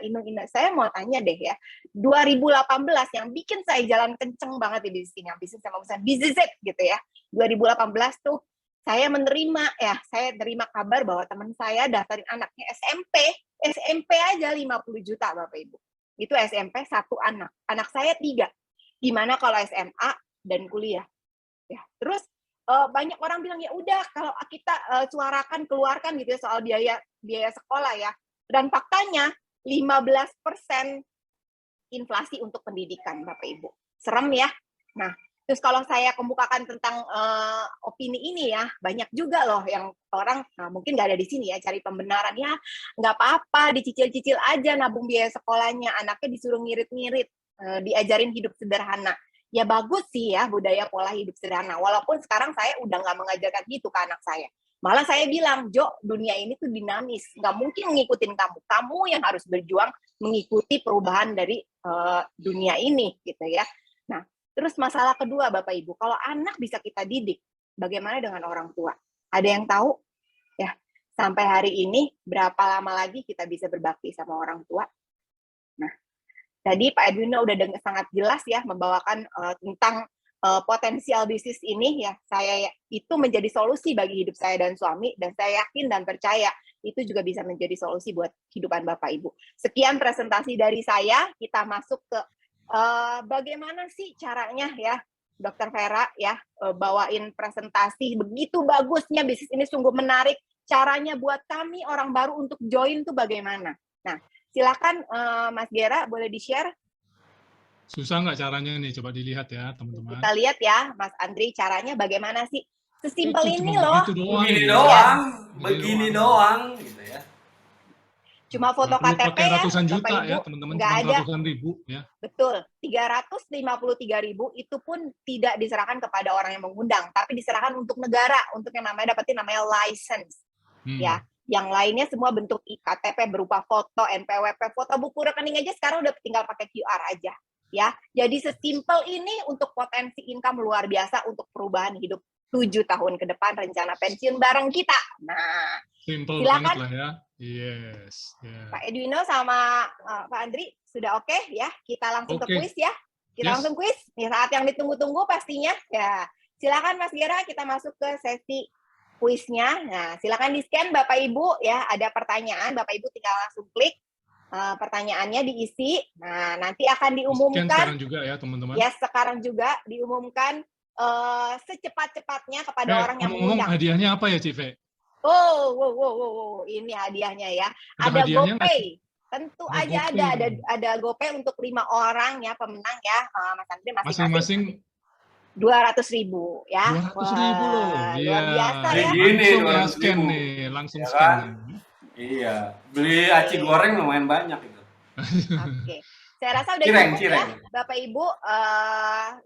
Saya mau tanya deh ya, 2018 yang bikin saya jalan kenceng banget di bisnis ini, yang bisnis sama usaha bisnis gitu ya. 2018 tuh saya terima kabar bahwa teman saya daftarin anaknya SMP aja 50 juta Bapak Ibu. Itu SMP 1 anak. Anak saya 3. Gimana kalau SMA dan kuliah? Ya, terus banyak orang bilang ya udah kalau kita keluarkan gitu ya soal biaya sekolah ya. Dan faktanya 15% inflasi untuk pendidikan Bapak Ibu. Serem ya. Nah, terus kalau saya kemukakan tentang opini ini ya, banyak juga loh yang orang mungkin nggak ada di sini ya, cari pembenaran ya, nggak apa-apa, dicicil-cicil aja nabung biaya sekolahnya, anaknya disuruh ngirit-ngirit, diajarin hidup sederhana. Ya bagus sih ya budaya pola hidup sederhana. Walaupun sekarang saya udah nggak mengajarkan gitu ke anak saya. Malah saya bilang, Jo, dunia ini tuh dinamis. Nggak mungkin ngikutin kamu. Kamu yang harus berjuang mengikuti perubahan dari dunia ini gitu ya. Nah, terus masalah kedua Bapak Ibu, kalau anak bisa kita didik, bagaimana dengan orang tua? Ada yang tahu? Ya, sampai hari ini berapa lama lagi kita bisa berbakti sama orang tua? Nah, tadi Pak Edwin udah sangat jelas ya membawakan tentang potensial bisnis ini ya. Saya itu menjadi solusi bagi hidup saya dan suami, dan saya yakin dan percaya itu juga bisa menjadi solusi buat kehidupan Bapak Ibu. Sekian presentasi dari saya, kita masuk ke bagaimana sih caranya ya Dr. Vera ya bawain presentasi begitu bagusnya, bisnis ini sungguh menarik. Caranya buat kami orang baru untuk join tuh bagaimana? Nah, silakan Mas Gera, boleh di-share? Susah nggak caranya nih? Coba dilihat ya teman-teman. Kita lihat ya Mas Andri, caranya bagaimana sih? Sesimpel ini loh. Begini doang gitu ya. Cuma foto KTP pakai ya, ratusan juta Bapak Ibu, ya teman-teman, nggak ada. ratusan ribu ya. Betul, 353.000 itu pun tidak diserahkan kepada orang yang mengundang, tapi diserahkan untuk negara, untuk yang dapetin namanya license. Ya, yang lainnya semua bentuk IKTP berupa foto, NPWP, foto buku rekening aja sekarang udah tinggal pakai QR aja. Ya, jadi sesimpel ini untuk potensi income luar biasa untuk perubahan hidup 7 tahun ke depan, rencana pensiun bareng kita. Nah, simple silakan. banget lah ya. Yes. Yeah. Pak Edwino sama Pak Andri sudah oke ya? Kita langsung ke kuis ya. Kita langsung kuis. Nih saat yang ditunggu-tunggu pastinya. Ya, silakan Mas Gera, kita masuk ke sesi kuisnya. Nah, silakan di-scan Bapak Ibu ya. Ada pertanyaan, Bapak Ibu tinggal langsung klik. Pertanyaannya diisi. Nah, nanti akan diumumkan. Sekarang juga ya, teman-teman. Ya, sekarang juga diumumkan secepat-cepatnya kepada orang yang mengundang. Hadiahnya apa ya, Cive? Oh, ini hadiahnya ya. Ada GoPay. Tentu aja ada GoPay untuk 5 orang ya pemenang ya, Mas Andri, masing-masing 200.000 ya. 200.000 loh. Luar biasa ya. Langsung scan nih, langsung ya scan. Kan? Iya, beli aci goreng lumayan banyak itu. Oke. Saya rasa udah cukup ya, Bapak Ibu.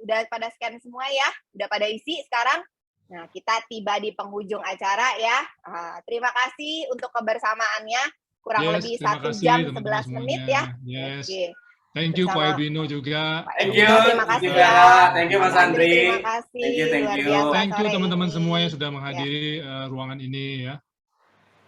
Udah pada scan semua ya, udah pada isi sekarang. Nah, kita tiba di penghujung acara ya. Terima kasih untuk kebersamaannya. Kurang lebih 1 jam 11 menit ya. Yes. Oke. Thank you Pak bersama Edwino juga. Thank you. Terima kasih juga. ya. Thank you Mas Mas Andri, Andri. terima kasih. Thank you, thank Luar you. biasa Thank you sore teman-teman ini. semua yang sudah menghadiri ruangan ini ya.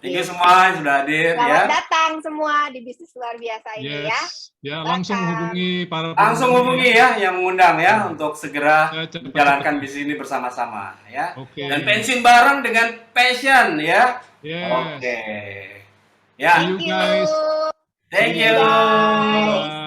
Thank you semua yang sudah hadir Selamat ya. datang semua di bisnis luar biasa ini ya. Yes. Ya, langsung hubungi para Langsung pengunjung hubungi ya yang mengundang ya untuk segera cepat-cepat. menjalankan bisnis ini bersama-sama ya. Oke. Dan pensiun bareng dengan passion ya. Yes. Oke. Ya. See you guys. Thank you. Bye.